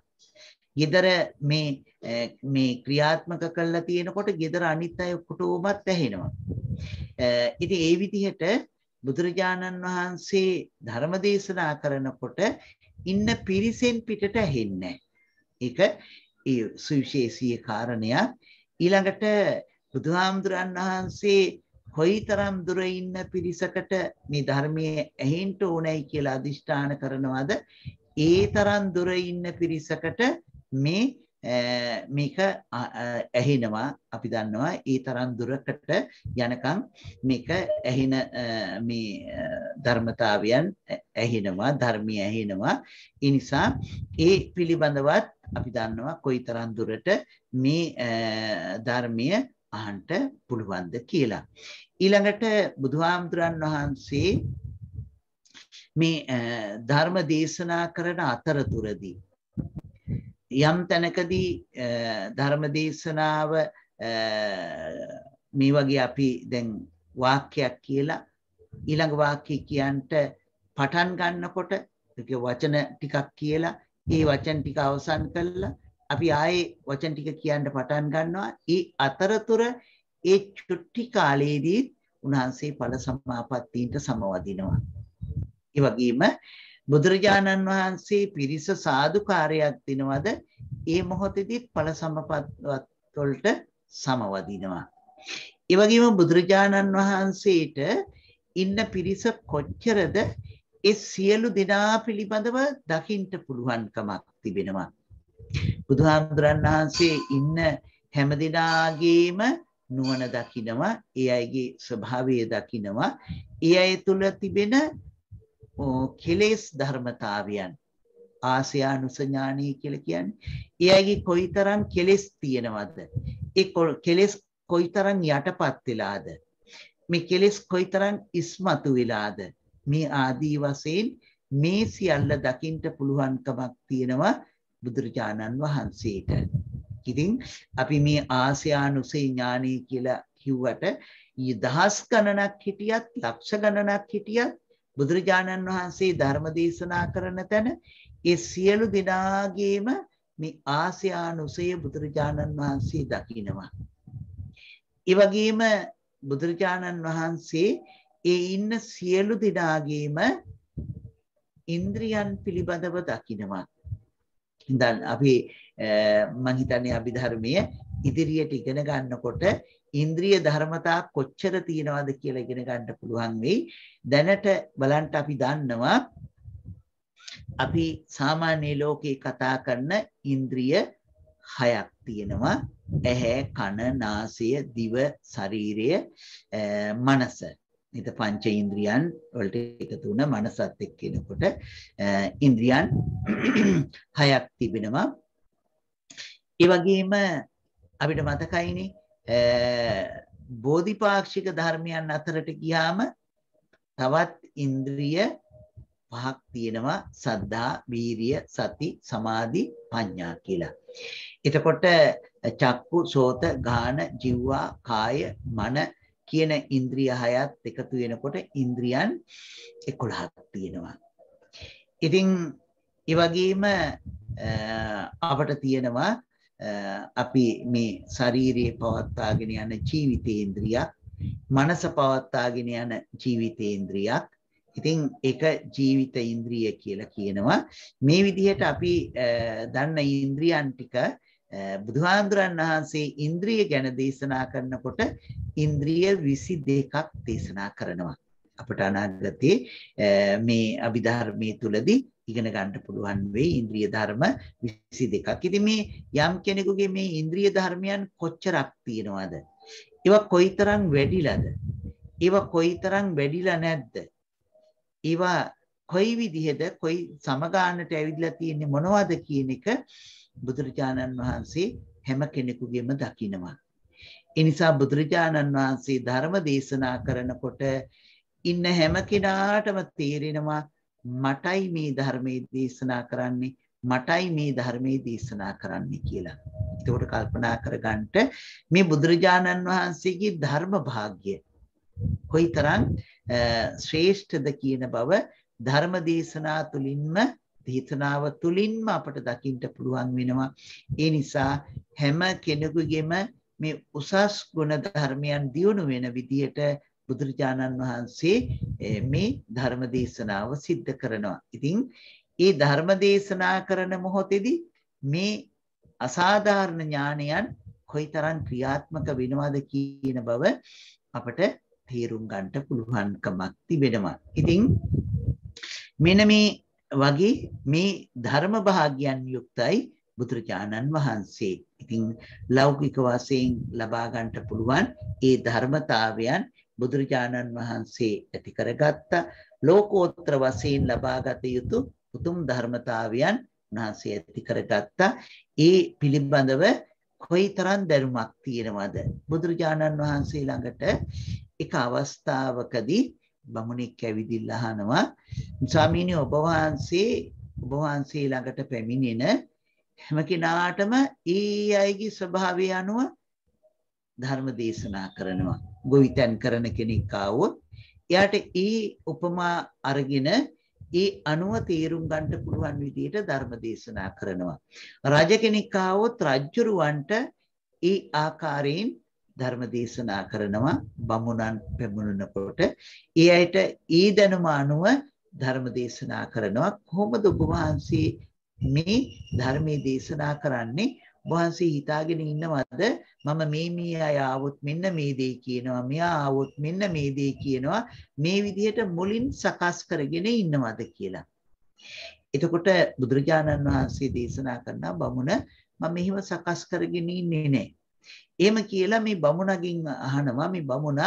ගෙදර මේ ක්‍රියාත්මක කරලා තියෙනකොට ගෙදර අනිත් අය ඔක්කොටමත් ඇහෙනවා. ඉතින් ඒ විදිහට බුදුරජාණන් වහන්සේ ධර්ම දේශනා කරනකොට ඉන්න පිරිසෙන් පිටට ඇහෙන්නේ ඒක ඒ සුවිශේෂී කාරණයක්. ඊළඟට බුදුහාමුදුරන් වහන්සේ කොයිතරම් දුර ඉන්න පිරිසකට මේ ධර්මයේ ඇහෙන්න ඕනයි කියලා අදිෂ්ඨාන කරනවද ඒ තරම් දුර ඉන්න පිරිසකට මේක ඇහෙනවා. අපි දන්නවා ඒ තරම් දුරකට යනකම් මේක ඇහෙන මේ ධර්මතාවයන් ඇහෙනවා, ධර්මයේ ඇහෙනවා. ඒ නිසා ඒ පිළිබඳවත් අපි දන්නවා කොයිතරම් දුරට මේ ධර්මය අහන්න පුළුවන්ද කියලා. ඊළඟට බුදුහාමුදුරන් වහන්සේ මේ ධර්ම දේශනා කරන අතරතුරදී යම් තැනකදී ධර්ම දේශනාව මේ වගේ අපි දැන් වාක්‍යයක් කියලා ඊළඟ වාක්‍ය කියන්ට පටන් ගන්නකොට ඒක වචන ටිකක් කියලා ඒ වචන ටික අවසන් කළා අපි ආයේ වචන ටික කියන්න පටන් ගන්නවා. ඒ අතරතුර ඒ චුට්ටි කාලයේදී උන්වහන්සේ ඵල සමාපත්තීන්ට සමවදිනවා. ඒ වගේම බුදුරජාණන් වහන්සේ පිරිස සාදුකාරයක් දෙනවද ඒ මොහොතේදී ඵල සමපත් වලට සමවදිනවා. ඒ වගේම බුදුරජාණන් වහන්සේට ඉන්න පිරිස කොච්චරද ඒ සියලු දෙනා පිළිබඳව දකින්න පුළුවන්කමක් තිබෙනවා. බුදුහාමුදුරන් වහන්සේ ඉන්න හැම දිනාගේම නුවණ දකිනවා, ඒ අයගේ ස්වභාවය දකිනවා, ඒ අය තුල තිබෙන කෙලෙස් ධර්මතාවයන් ආසයානුස ඥානය කියලා කියන්නේ. ඒ අයගේ කොයිතරම් කෙලෙස් තියෙනවද? ඒ කෙලෙස් කොයිතරම් යටපත් වෙලාද? මේ කෙලෙස් කොයිතරම් ඉස්මතු වෙලාද? මේ ආදී වශයෙන් මේ සියල්ල දකින්න පුළුවන්කමක් තියෙනවා බුදුරජාණන් වහන්සේට. ඉතින් අපි මේ ආසයානුසේ ඥානය කියලා කිව්වට දහස් ගණනක් හිටියත් ලක්ෂ ගණනක් හිටියත් බුදුරජාණන් වහන්සේ ධර්ම දේශනා කරන තැන ඒ සියලු දෙනාගේම මේ ආසයානුසය බුදුරජාණන් වහන්සේ දකිනවා. ඒ වගේම බුදුරජාණන් වහන්සේ ඒ ඉන්න සියලු දෙනාගේම ඉන්ද්‍රියන් පිළිබඳව දකිනවා. දැන් අපි මම හිතන්නේ අභිධර්මයේ ඉදිරියට ඉගෙන ගන්නකොට ඉන්ද්‍රිය ධර්මතා කොච්චර තියෙනවද කියලා ඉගෙන ගන්න පුළුවන් වෙයි. දැනට බලන්න අපි දන්නවා අපි සාමාන්‍ය ලෝකේ කතා කරන ඉන්ද්‍රිය 6ක් තියෙනවා. ඇහැ, කන, නාසය, දිව, ශරීරය, මනස. මේක පංච ඉන්ද්‍රියන් වලට එකතු වුණ මනසත් එක්ක එනකොට ඉන්ද්‍රියන් 6ක් තිබෙනවා. ඒ වගේම අපිට මතකයිනේ බෝධිපාක්ෂික ධර්මයන් අතරට ගියාම තවත් ඉන්ද්‍රිය 5ක් තියෙනවා. සද්ධා, වීරිය, සති, සමාධි, ප්‍රඥා කියලා. එතකොට චක්කු, සෝත, ගාන, ජීවා, කාය, මන කියන ඉන්ද්‍රිය 6ත් එකතු වෙනකොට ඉන්ද්‍රියන් 11ක් තියෙනවා. ඉතින් ඒ වගේම අපට තියෙනවා අපි මේ ශරීරයේ පවත්වාගෙන යන ජීවිතේන්ද්‍රියක්, මනස පවත්වාගෙන යන ජීවිතේන්ද්‍රියක්. ඉතින් ඒක ජීවිත ඉන්ද්‍රිය කියලා කියනවා. මේ විදිහට අපි දන්න ඉන්ද්‍රියන් ටික බුදුහාමුදුරන් වහන්සේ ඉන්ද්‍රිය ගැන දේශනා කරනකොට ඉන්ද්‍රිය 22ක් දේශනා කරනවා. අපට අනාගතයේ මේ අභිධර්මයේ තුලදී ඉගෙන ගන්න පුළුවන් වෙයි ඉන්ද්‍රිය ධර්ම 22ක්. ඉතින් මේ යම් කෙනෙකුගේ මේ ඉන්ද්‍රිය ධර්මයන් කොච්චරක් තියෙනවද? ඒවා කොයිතරම් වැඩිලාද? ඒවා කොයිතරම් වැඩිලා නැද්ද? ඒවා කොයි විදිහද කොයි සමගානට ඇවිදලා තියෙන්නේ මොනවද කියන එක බුදුරජාණන් වහන්සේ හැම කෙනෙකුගේම දකිනවා. ඒ නිසා බුදුරජාණන් වහන්සේ ධර්ම දේශනා කරනකොට ඉන්න හැම කෙනාටම තේරෙනවා මටයි මේ ධර්මයේ දේශනා කරන්නේ, මටයි මේ ධර්මයේ දේශනා කරන්නේ කියලා. ඒකට කල්පනා කරගන්න මේ බුදුරජාණන් වහන්සේගේ ධර්ම භාග්‍ය කොයිතරම් ශ්‍රේෂ්ඨද කියන බව ධර්ම දේශනා තුලින්ම දේශනාව තුලින්ම අපට දකින්න පුළුවන් වෙනවා. ඒ නිසා හැම කෙනෙකුගේම මේ උසස් ගුණ ධර්මයන් දියුණු වෙන විදියට බුදුරජාණන් වහන්සේ මේ ධර්ම දේශනාව සිද්ධ කරනවා. ඉතින් ඒ ධර්ම දේශනා කරන මොහොතේදී මේ අසාධාරණ ඥානයන් කොයිතරම් ක්‍රියාත්මක වෙනවද කියන බව අපට තේරුම් ගන්නට පුළුවන්කමක් තිබෙනවා. ඉතින් මෙන්න මේ වගේ මේ ධර්ම භාග්‍යයන් යුක්තයි බුදුරජාණන් වහන්සේ. ඉතින් ලෞකික වශයෙන් ලබා ගන්නට පුළුවන් ඒ ධර්මතාවයන් බුදුරජාණන් වහන්සේ ඇති කරගත්ත ලෝකෝත්තර වශයෙන් ලබාගත යුතු උතුම් ධර්මතාවයන් උන්වහන්සේ ඇති කරගත්ත ඒ පිළිබඳව කොයිතරම් දැනුමක් තියෙනවද? බුදුරජාණන් වහන්සේ ළඟට එක අවස්ථාවකදී බමුණෙක් ඇවිදින්න අහනවා, ස්වාමීනි ඔබ වහන්සේ ළඟට පැමිණෙන හැම කෙනාටම ඒ අයගේ ස්වභාවය අනුව ධර්ම දේශනා කරනවා. ගොවිතැන් කරන කෙනෙක් ආවොත් එයාට ඒ උපමා අරගෙන ඒ අනුව තේරුම් ගන්නට පුළුවන් විදිහට ධර්ම දේශනා කරනවා. රජ කෙනෙක් ආවොත් රජුරවන්ට ඒ ආකාරයෙන් ධර්ම දේශනා කරනවා. බමුණන් පැමුණනකොට ඒ අයට ඒ දැනුම අනුව ධර්ම දේශනා කරනවා. කොහොමද ඔබ වහන්සේ මේ ධර්මයේ දේශනා කරන්නේ? වහන්සේ හිතාගෙන ඉන්නවද මම මේ අය ආවොත් මෙන්න මේ දේ කියනවා, මෙයා ආවොත් මෙන්න මේ දේ කියනවා, මේ විදිහට මුලින් සකස් කරගෙන ඉන්නවද කියලා? එතකොට බුදුරජාණන් වහන්සේ දේශනා කරන බමුණ මම මෙහිම සකස් කරගෙන ඉන්නේ නැහැ. එහෙම කියලා මේ බමුණගෙන් අහනවා. මේ බමුණ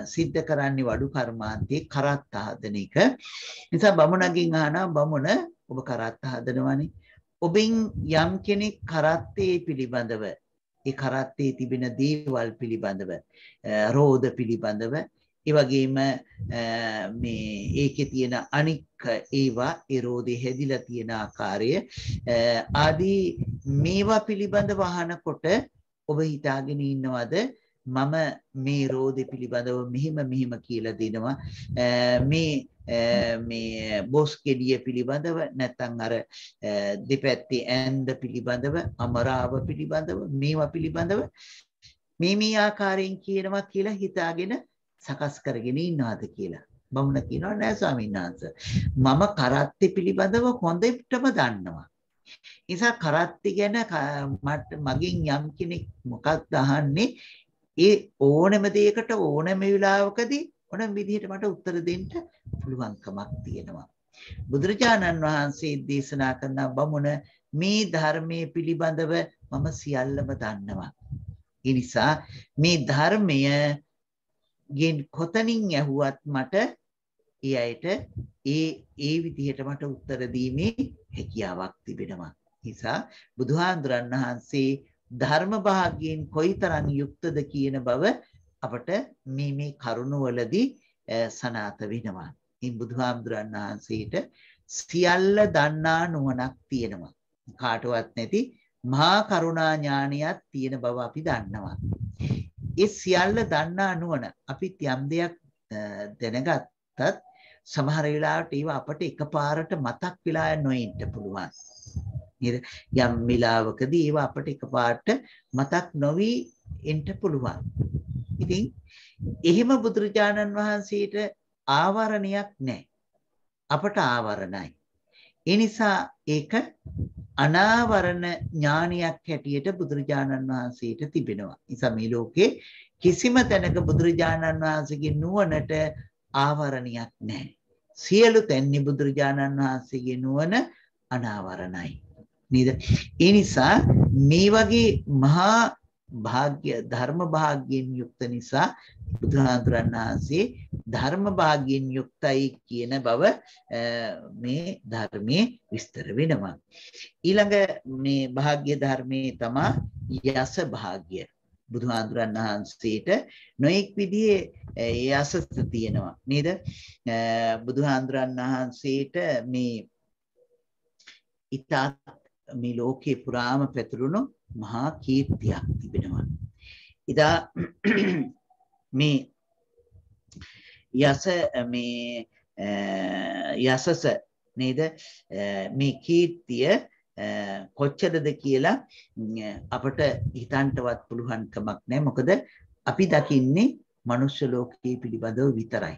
සිද්ධ කරන්නේ වඩු කර්මාන්තේ කරත්ත හදන එක. නිසා බමුණගෙන් අහනවා, බමුණ ඔබ කරත්ත හදනවනේ. ඔබෙන් යම් කෙනෙක් කරත්තේ පිළිබඳව, ඒ කරත්තේ තිබෙන දේවල් පිළිබඳව, රෝධ පිළිබඳව, ඒ වගේම මේ ඒකේ තියෙන අනික් ඒවා, ඒ රෝධේ හැදිලා තියෙන ආකාරය ආදී මේවා පිළිබඳව අහනකොට ඔබ හිතාගෙන ඉන්නවද මම මේ රෝධේ පිළිබඳව මෙහිම කියලා දෙනවා, මේ බොස් ගෙඩිය පිළිබඳව, නැත්නම් අර දෙපැත්තේ ඇඳ පිළිබඳව, අමරාව පිළිබඳව, මේවා පිළිබඳව මේ ආකාරයෙන් කියනවා කියලා හිතාගෙන සකස් කරගෙන ඉන්නවාද කියලා? බමුණ කියනවා නෑ ස්වාමීන් වහන්සේ, මම කරත්තේ පිළිබඳව හොඳටම දන්නවා. නිසා කරත්තේ ගැන මගෙන් යම් කෙනෙක් මොකක්ද අහන්නේ, ඒ ඕනම දෙයකට ඕනම වෙලාවකදී ඕනම විදිහට මට උත්තර දෙන්න පුළුවන්කමක් තියෙනවා. බුදුරජාණන් වහන්සේ දේශනා කරන බමුණ මේ ධර්මයේ පිළිබඳව මම සියල්ලම දන්නවා. ඒ නිසා මේ ධර්මය ගෙන් කොතනින් ඇහුවත් මට ඒ අයට ඒ විදිහට මට උත්තර දීමේ හැකියාවක් තිබෙනවා. නිසා බුදුහාඳුරන් වහන්සේ ධර්ම භාගයෙන් කොයිතරම් යුක්තද කියන බව අපට මේ කරුණවලදී සනාත වෙනවා. ඉතින් බුදුහාමුදුරන් වහන්සේට සියල්ල දන්නා නුවණක් තියෙනවා. කාටවත් නැති මහා කරුණා ඥානියක් තියෙන බව අපි දන්නවා. ඒ සියල්ල දන්නා නුවණ අපිත් යම් දෙයක් දැනගත්තත් සමහර වෙලාවට ඒවා අපට එකපාරට මතක් වෙලා නොඉන්න පුළුවන්. නේද? යම් වෙලාවකදී ඒවා අපට එකපාරට මතක් නොවි එන්න පුළුවන්. ඉතින් එහෙම බුදුරජාණන් වහන්සේට ආවරණයක් නැහැ. අපට ආවරණයි. ඒ නිසා ඒක අනාවරණ ඥානයක් හැටියට බුදුරජාණන් වහන්සේට තිබෙනවා. නිසා මේ ලෝකේ කිසිම තැනක බුදුරජාණන් වහන්සේගේ නුවණට ආවරණයක් නැහැ. සියලු තැන්හි බුදුරජාණන් වහන්සේගේ නුවණ අනාවරණයි. නේද? ඒ නිසා මේ වගේ මහා භාග්‍ය ධර්ම භාග්‍යයෙන් යුක්ත නිසා බුදුහාඳුරන් වහන්සේ ධර්ම භාග්‍යයෙන් යුක්තයි කියන බව මේ ධර්මයේ විස්තර වෙනවා. ඊළඟ මේ භාග්‍ය ධර්මයේ තමයි යස භාග්‍ය. බුදුහාඳුරන් වහන්සේට නොඑක් විදිහේ යසස් තියෙනවා නේද? බුදුහාඳුරන් වහන්සේට මේ ඉතා මේ ලෝකේ පුරාම පැතුරුණු මහා කීර්තියක් තිබෙනවා. ඉදා මේ යස මේ යසස නේද මේ කීර්තිය කොච්චරද කියලා අපට හිතන්නවත් පුළුවන් කමක් නැහැ. මොකද අපි දකින්නේ මනුෂ්‍ය ලෝකයේ පිළිබඳව විතරයි.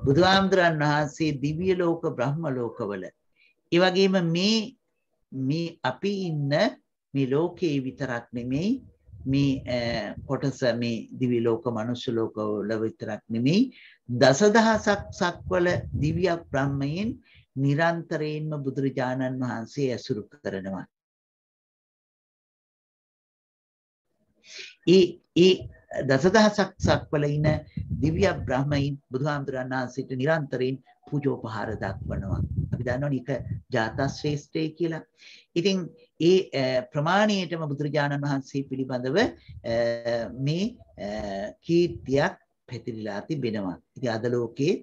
බුදුහාමුදුරන් වහන්සේ දිව්‍ය ලෝක බ්‍රහ්ම ලෝකවල ඒ වගේම මේ අපි ඉන්න මේ ලෝකේ විතරක් නෙමෙයි මේ කොටස මේ දිව්‍ය ලෝක මනුෂ්‍ය ලෝකවල විතරක් නෙමෙයි දසදහසක් සක්වල දිව්‍ය බ්‍රහ්මයන් නිරන්තරයෙන්ම බුදුරජාණන් වහන්සේ ඇසුරු කරනවා. ඒ දසදහසක් සක්වල ඉන දිව්‍ය බ්‍රහ්මයන් බුදුහාමුදුරන් වහන්සේට නිරන්තරයෙන් පූජෝපහාර දක්වනවා. අපි දන්නවනේ ඒක ජාත ශ්‍රේෂ්ඨය කියලා. ඉතින් ඒ ප්‍රමාණයටම බුදුරජාණන් වහන්සේ පිළිබඳව මේ කීර්තියක් පැතිරිලා තිබෙනවා. ඉතින් අද ලෝකයේ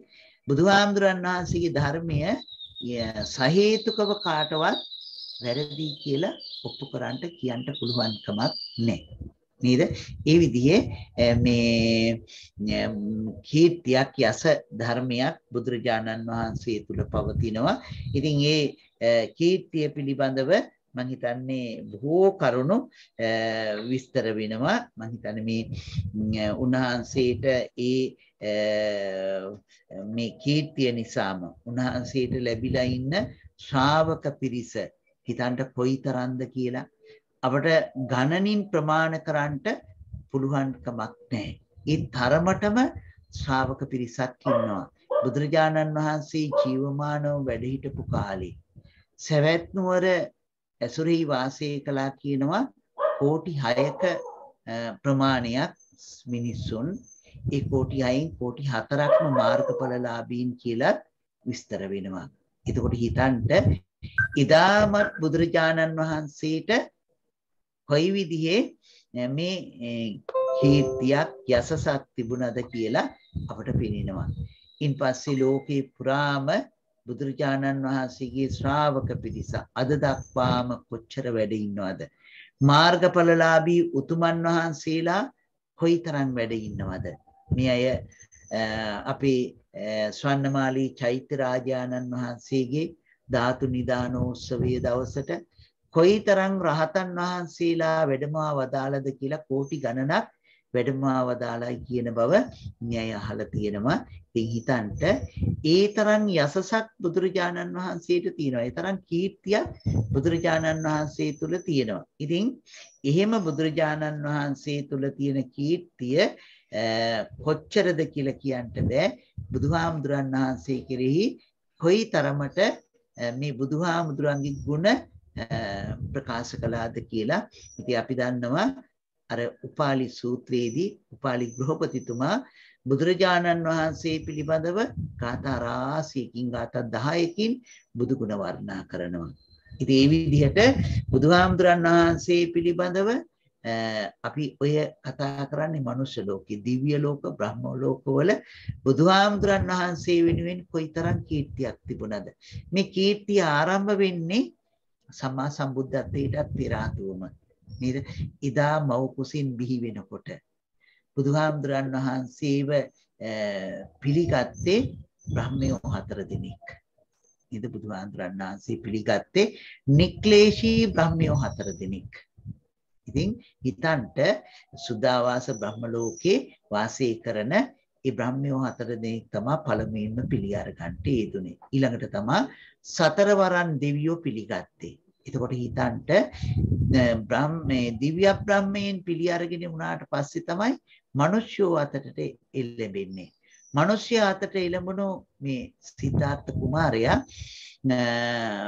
බුදුහාමුදුරන් වහන්සේගේ ධර්මය සහේතුකව කාටවත් වැරදි කියලා ඔප්පු කරන්න කියන්න පුළුවන් කමක් නැහැ. නේද? ඒ විදිහේ මේ කීර්තියක් යස ධර්මයක් බුදුරජාණන් වහන්සේ තුල පවතිනවා. ඉතින් ඒ කීර්තිය පිළිබඳව මම හිතන්නේ බොහෝ කරුණු විස්තර වෙනවා. මම හිතන්නේ මේ උන්වහන්සේට මේ කීර්තිය නිසාම උන්වහන්සේට ලැබිලා ඉන්න ශ්‍රාවක පිරිස හිතන්න කොයිතරම්ද කියලා අපට ගණනින් ප්‍රමාණ කරන්නට පුළුවන් කමක් නැහැ. ඒ තරමටම ශ්‍රාවක පිරිසක් ඉන්නවා. බුදුරජාණන් වහන්සේ ජීවමානව වැඩ හිටපු කාලේ සවැත් නුවර ඇසුරෙහි වාසය කළා කියනවා කෝටි 6ක ප්‍රමාණයක් මිනිසුන්. ඒ කෝටි 6න් කෝටි 4ක්ම මාර්ගඵලලාභීන් කියලා විස්තර වෙනවා. එතකොට හිතන්න ඉදාමත් බුදුරජාණන් වහන්සේට කොයි විදිහේ මේ කීර්තියක් යසසක් තිබුණද කියලා අපට පේනවා. ඉන්පස්සේ ලෝකේ පුරාම බුදුරජාණන් වහන්සේගේ ශ්‍රාවක පිරිස අද දක්වාම කොච්චර වැඩ ඉන්නවද? මාර්ගඵලලාභී උතුමන් වහන්සේලා කොයිතරම් වැඩ ඉන්නවද? මේ අය අපේ ස්වර්ණමාලී චෛත්‍ය රාජානන් වහන්සේගේ ධාතු නිදානෝත්සවයේ දවසට කොයිතරම් රහතන් වහන්සේලා වැඩමවා වදාළද කියලා කෝටි ගණනක් වැඩමවා වදාළයි කියන බව න්‍යාය අහලා තියෙනවා. ඉතින් හිතන්ට ඒ තරම් යසසක් බුදුරජාණන් වහන්සේට තියෙනවා. ඒ තරම් කීර්තියක් බුදුරජාණන් වහන්සේ තුල තියෙනවා. ඉතින් එහෙම බුදුරජාණන් වහන්සේ තුල තියෙන කීර්තිය කොච්චරද කියලා කියන්න බෑ. බුදුහාමුදුරන් වහන්සේ කෙරෙහි කොයි තරමට මේ බුදුහාමුදුරන්ගේ ගුණ ප්‍රකාශ කළාද කියලා. ඉතින් අපි දන්නවා අර උපාලි සූත්‍රයේදී උපාලි ගෘහපතිතුමා බුදුරජාණන් වහන්සේ පිළිබඳව ගාථා රාශියකින් ගාථා 10කින් බුදු ගුණ වර්ණනා කරනවා. ඉතින් මේ විදිහට බුදුහාමුදුරන් වහන්සේ පිළිබඳව අපි ඔය කතා කරන්නේ මනුෂ්‍ය ලෝකේ, දිව්‍ය ලෝක, බ්‍රහ්ම ලෝකවල බුදුහාමුදුරන් වහන්සේ වෙනුවෙන් කොයිතරම් කීර්තියක් තිබුණද? මේ කීර්තිය ආරම්භ වෙන්නේ සම්මා සම්බුද්ධත්වයටත් පෙර ආතුවම නේද? ඉදා මව් කුසින් බිහි වෙනකොට බුදුහාමුදුරන් වහන්සේව පිළිගත්තේ බ්‍රහ්මයෝ 4 දෙනෙක්. නේද? බුදුහාමුදුරන් වහන්සේ පිළිගත්තේ නික්ලේශී බ්‍රහ්මයෝ 4 දෙනෙක්. ඉතින් හිතන්ට සුද්ධාවාස බ්‍රහ්ම ලෝකේ වාසය කරන ඒ බ්‍රහ්මයෝ 4 දෙනෙක් තමයි පළමුවෙන්ම පිළි අරගන්ට යෙදුනේ. ඊළඟට තමයි සතරවරන් දෙවියෝ පිළිගත්තේ. එතකොට හිතන්ට දිව්‍ය බ්‍රහ්මයන් පිළි අරගෙන වුණාට පස්සේ තමයි මිනිස්යෝ අතට එළඹෙන්නේ. මිනිස්ය අතට එළඹුණු මේ සිද්ධාර්ථ කුමාරයා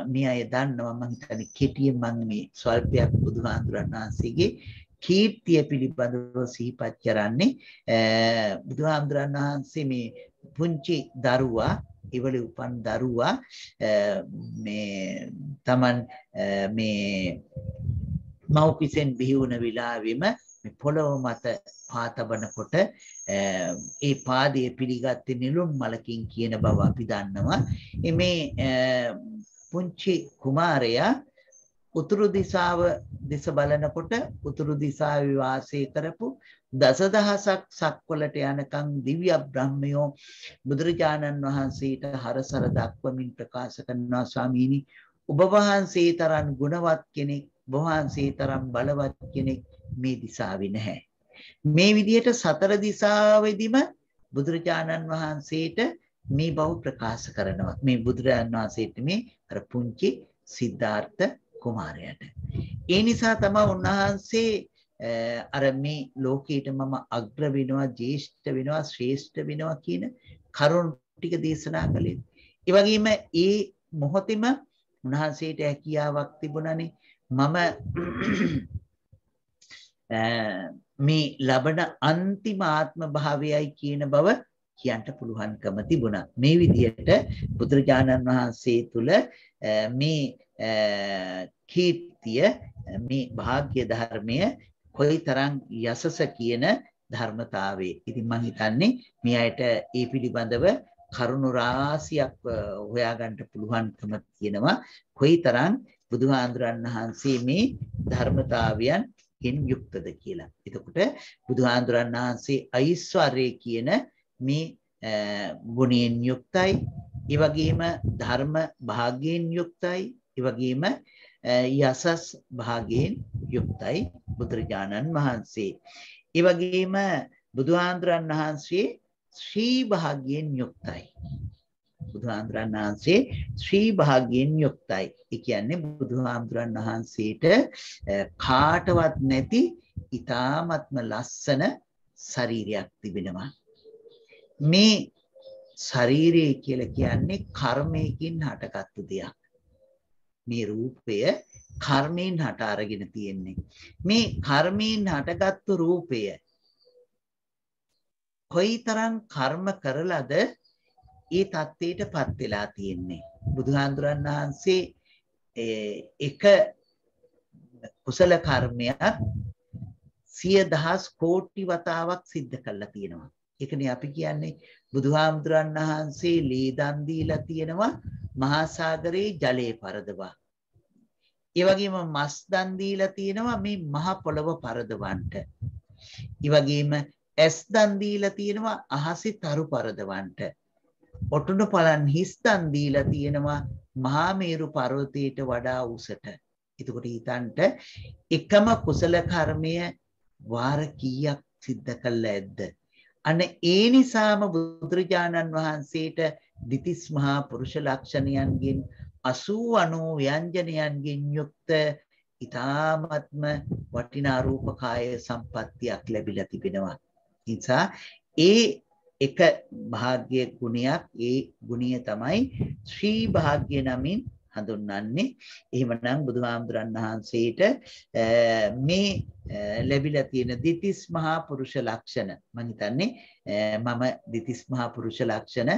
මේ අය දන්නවා. මම හිතන්නේ කෙටියෙන් මම මේ ස්වල්පයක් බුදුහාමුදුරන් වහන්සේගේ කීර්තිය පිළිබඳව සිහිපත් කරන්නේ. බුදුහාමුදුරන් වහන්සේ මේ පුංචි දරුවා ඉවලේ උපන් දරුවා මේ තමන් මේ මව්පිසෙන් බිහි වුණ විලාවෙම මේ පොළොව මත පාතබනකොට ඒ පාදයේ පිළිගත්තේ නිලුම් මලකින් කියන බව අපි දන්නවා. මේ පුංචි කුමාරයා උතුරු දිශාව දෙස බලනකොට උතුරු දිශාවේ වාසය කරපු දසදහසක් සක්වලට යනකම් දිව්‍ය බ්‍රහ්මයෝ බුදුරජාණන් වහන්සේට හරසර දක්වමින් ප්‍රකාශ කරනවා ස්වාමීනි ඔබ වහන්සේ තරම් ගුණවත් කෙනෙක් ඔබ වහන්සේ තරම් බලවත් කෙනෙක් මේ දිශාවේ නැහැ. මේ විදිහට සතර දිශාවෙදිම බුදුරජාණන් වහන්සේට මේ බව ප්‍රකාශ කරනවා. මේ බුදුරජාණන් වහන්සේට මේ අර පුංචි සිද්ධාර්ථ කුමාරයාට. ඒ නිසා තමයි උන්වහන්සේ අර මේ ලෝකයට මම අග්‍ර වෙනවා, ජේෂ්ඨ වෙනවා, ශ්‍රේෂ්ඨ වෙනවා කියන කරුණු ටික දේශනා කළේ. ඒ වගේම ඒ මොහොතේම උන්වහන්සේට හැකියාවක් තිබුණානේ මම මේ ලබන අන්තිම ආත්ම භාවයයි කියන බව කියන්න පුළුවන්කම තිබුණා. මේ විදිහට බුදුරජාණන් වහන්සේ තුල මේ කීර්තිය මේ භාග්‍ය ධර්මය කොයිතරම් යසස කියන ධර්මතාවයේ. ඉතින් මම හිතන්නේ මේ අයට ඒ පිළිබඳව කරුණු රාශියක් හොයාගන්න පුළුවන්කම තියෙනවා. කොයිතරම් බුදුහාඳුරන් වහන්සේ මේ ධර්මතාවයන් යුක්තද කියලා. එතකොට බුදුහාඳුරන් වහන්සේ ඓශ්වර්යය කියන මේ ගුණයෙන් යුක්තයි. ඒ වගේම ධර්ම භාගයෙන් යුක්තයි. ඒ වගේම යසස් භාගයෙන් යුක්තයි බුදුරජාණන් වහන්සේ. ඒ වගේම බුදුහාඳුරන් වහන්සේ ශ්‍රී භාගයෙන් යුක්තයි. බුදුහාඳුරන් වහන්සේ ශ්‍රී භාගයෙන් යුක්තයි. ඒ කියන්නේ බුදුහාඳුරන් වහන්සේට කාටවත් නැති ඊ타ත්ම ලස්සන ශරීරයක් තිබෙනවා. මේ ශරීරය කියලා කියන්නේ කර්මයකින් හටගත්තු දෙයක්. මේ රූපය කර්මයෙන් හට අරගෙන තියෙන්නේ. මේ කර්මයෙන් හටගත්තු රූපය කොයිතරම් කර්ම කරලාද ඒ தත්ත්වයටපත් වෙලා තියෙන්නේ. බුදුහාඳුරන් වහන්සේ එක කුසල කර්මයක් 100,000 කෝටි වතාවක් සිද්ධ කළා තියෙනවා. ඒකනේ අපි කියන්නේ බුදුහාමුදුරන් වහන්සේ ලී දන් දීලා තියෙනවා මහා සාගරේ ජලයේ පරදවා. ඒ වගේම මස් දන් දීලා තියෙනවා මේ මහ පොළව පරදවන්නට. ඒ වගේම ඇස් දන් දීලා තියෙනවා අහසේ තරු පරදවන්නට. ඔටුනු පලන් හිස් දන් දීලා තියෙනවා මහා මේරු පර්වතයට වඩා උසට. එතකොට හිතන්ට එකම කුසල කර්මය වාර කීයක් සිද්ධ කළා ඇද්ද? අන්න ඒ නිසාම බුදුරජාණන් වහන්සේට දිතිස් මහා පුරුෂ ලක්ෂණයන්ගෙන් 80 ව්‍යංජනයන්ගෙන් යුක්ත ඊ타ත්ම වටිනා රූපකාය සම්පත්තියක් ලැබිලා තිබෙනවා. නිසා ඒ එක භාග්‍ය ගුණයක් ඒ ගුණය තමයි ශ්‍රී භාග්‍ය නමින් හඳුන්වන්නේ. එහෙමනම් බුදුහාමුදුරන් වහන්සේට මේ ලැබිලා තියෙන දිතිස් මහා පුරුෂ ලක්ෂණ මම හිතන්නේ මම දිතිස් මහා පුරුෂ ලක්ෂණ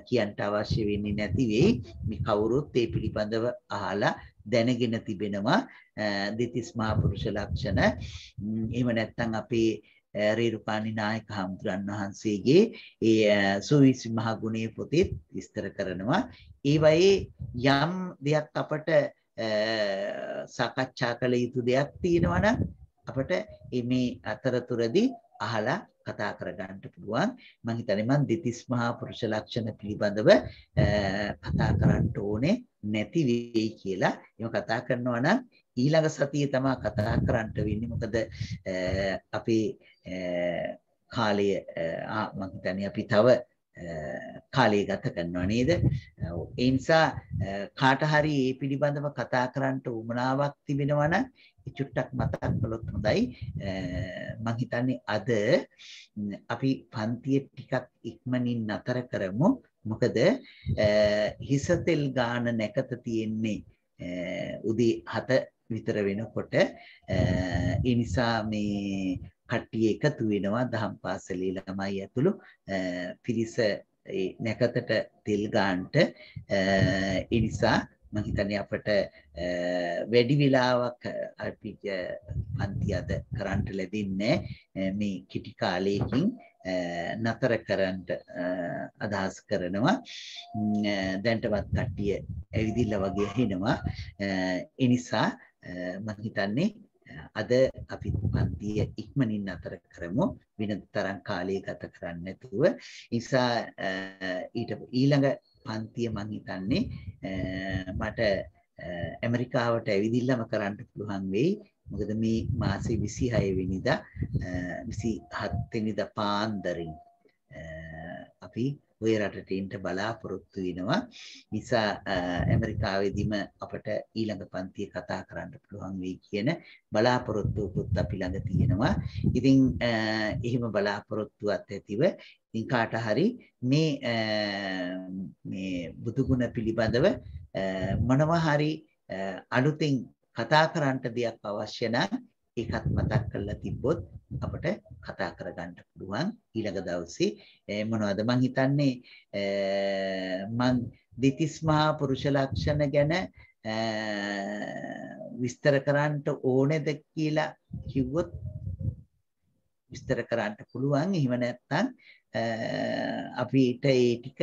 කියන්න අවශ්‍ය වෙන්නේ නැති වෙයි. මේ කවුරුත් ඒ පිළිබඳව අහලා දැනගෙන තිබෙනවා දිතිස් මහා පුරුෂ ලක්ෂණ. එහෙම නැත්නම් අපේ රේරුකාණි නායක හාමුදුරන් වහන්සේගේ ඒ සුවිසි මහ ගුණේ පොතේ විස්තර කරනවා. ඒ වගේ යම් දෙයක් අපට සාකච්ඡා කළ යුතු දෙයක් තියෙනවා නම් අපට මේ අතරතුරදී අහලා කතා කරගන්න පුළුවන්. මම හිතන්නේ මම දිතිස් මහා පුරුෂ ලක්ෂණ පිළිබඳව කතා කරන්න ඕනේ නැති වෙයි කියලා. ඒක කතා කරනවා නම් ඊළඟ සතියේ තමයි කතා කරන්න වෙන්නේ. මොකද අපේ කාලය මම හිතන්නේ අපි තව කාලය ගත කරනවා නේද? ඒ නිසා කාට හරි මේ පිළිබඳව කතා කරන්න උවමනාවක් තිබෙනවා නම් චුට්ටක් මතක් කළොත් හොඳයි. මම හිතන්නේ අද අපි පන්තිය ටිකක් ඉක්මනින් නතර කරමු. මොකද හිස තෙල් ගාන නැකත තියෙන්නේ උදේ 7 විතර වෙනකොට. ඒ නිසා මේ කට්ටිය එකතු වෙනවා දහම් පාසලේ ළමයි ඇතුළු පිරිස නැකතට තෙල් ගන්නට. ඒ නිසා මම හිතන්නේ අපට වැඩි වෙලාවක් අපි පන්ති අද කරන්න ලැබෙන්නේ මේ කිටි කාලයකින් නතර කරන්න අදහස් කරනවා. දැන්ටවත් කට්ටිය ඇවිදිලා වගේ හෙනවා. ඒ නිසා මම හිතන්නේ අද අපි පන්තිය ඉක්මනින් අතර කරමු වෙන තරම් කාලය ගත කරන්නේ නැතුව. නිසා ඊළඟ පන්තිය මම හිතන්නේ මට ඇමරිකාවට ඇවිදින්නම කරන්න පුළුවන් වෙයි. මොකද මේ මාසේ 26 වෙනිදා 27 වෙනිදා පාන්දරින් අපි ඔය රටට එන්න බලාපොරොත්තු වෙනවා. නිසා ඇමරිකාවේදීම අපට ඊළඟ පන්තිය කතා කරන්න පුළුවන් වෙයි කියන බලාපොරොත්තුකුත් අපි ළඟ තියෙනවා. ඉතින් එහෙම බලාපොරොත්තුවත් ඇතිව ඉතින් කාට හරි මේ බුදු ගුණ පිළිබඳව මොනවා හරි අලුතින් කතා කරන්න දෙයක් අවශ්‍ය නම් ඒකත් මතක් කරලා තිබ්බොත් අපිට කතා කරගන්න පුළුවන් ඊළඟ දවසේ මොනවද මං හිතන්නේ මං දෙතිස් මහා පුරුෂ ලක්ෂණ ගැන විස්තර කරන්න ඕනේද කියලා කිව්වොත් විස්තර කරන්න පුළුවන්. එහෙම නැත්නම් අපිට ඒ ටික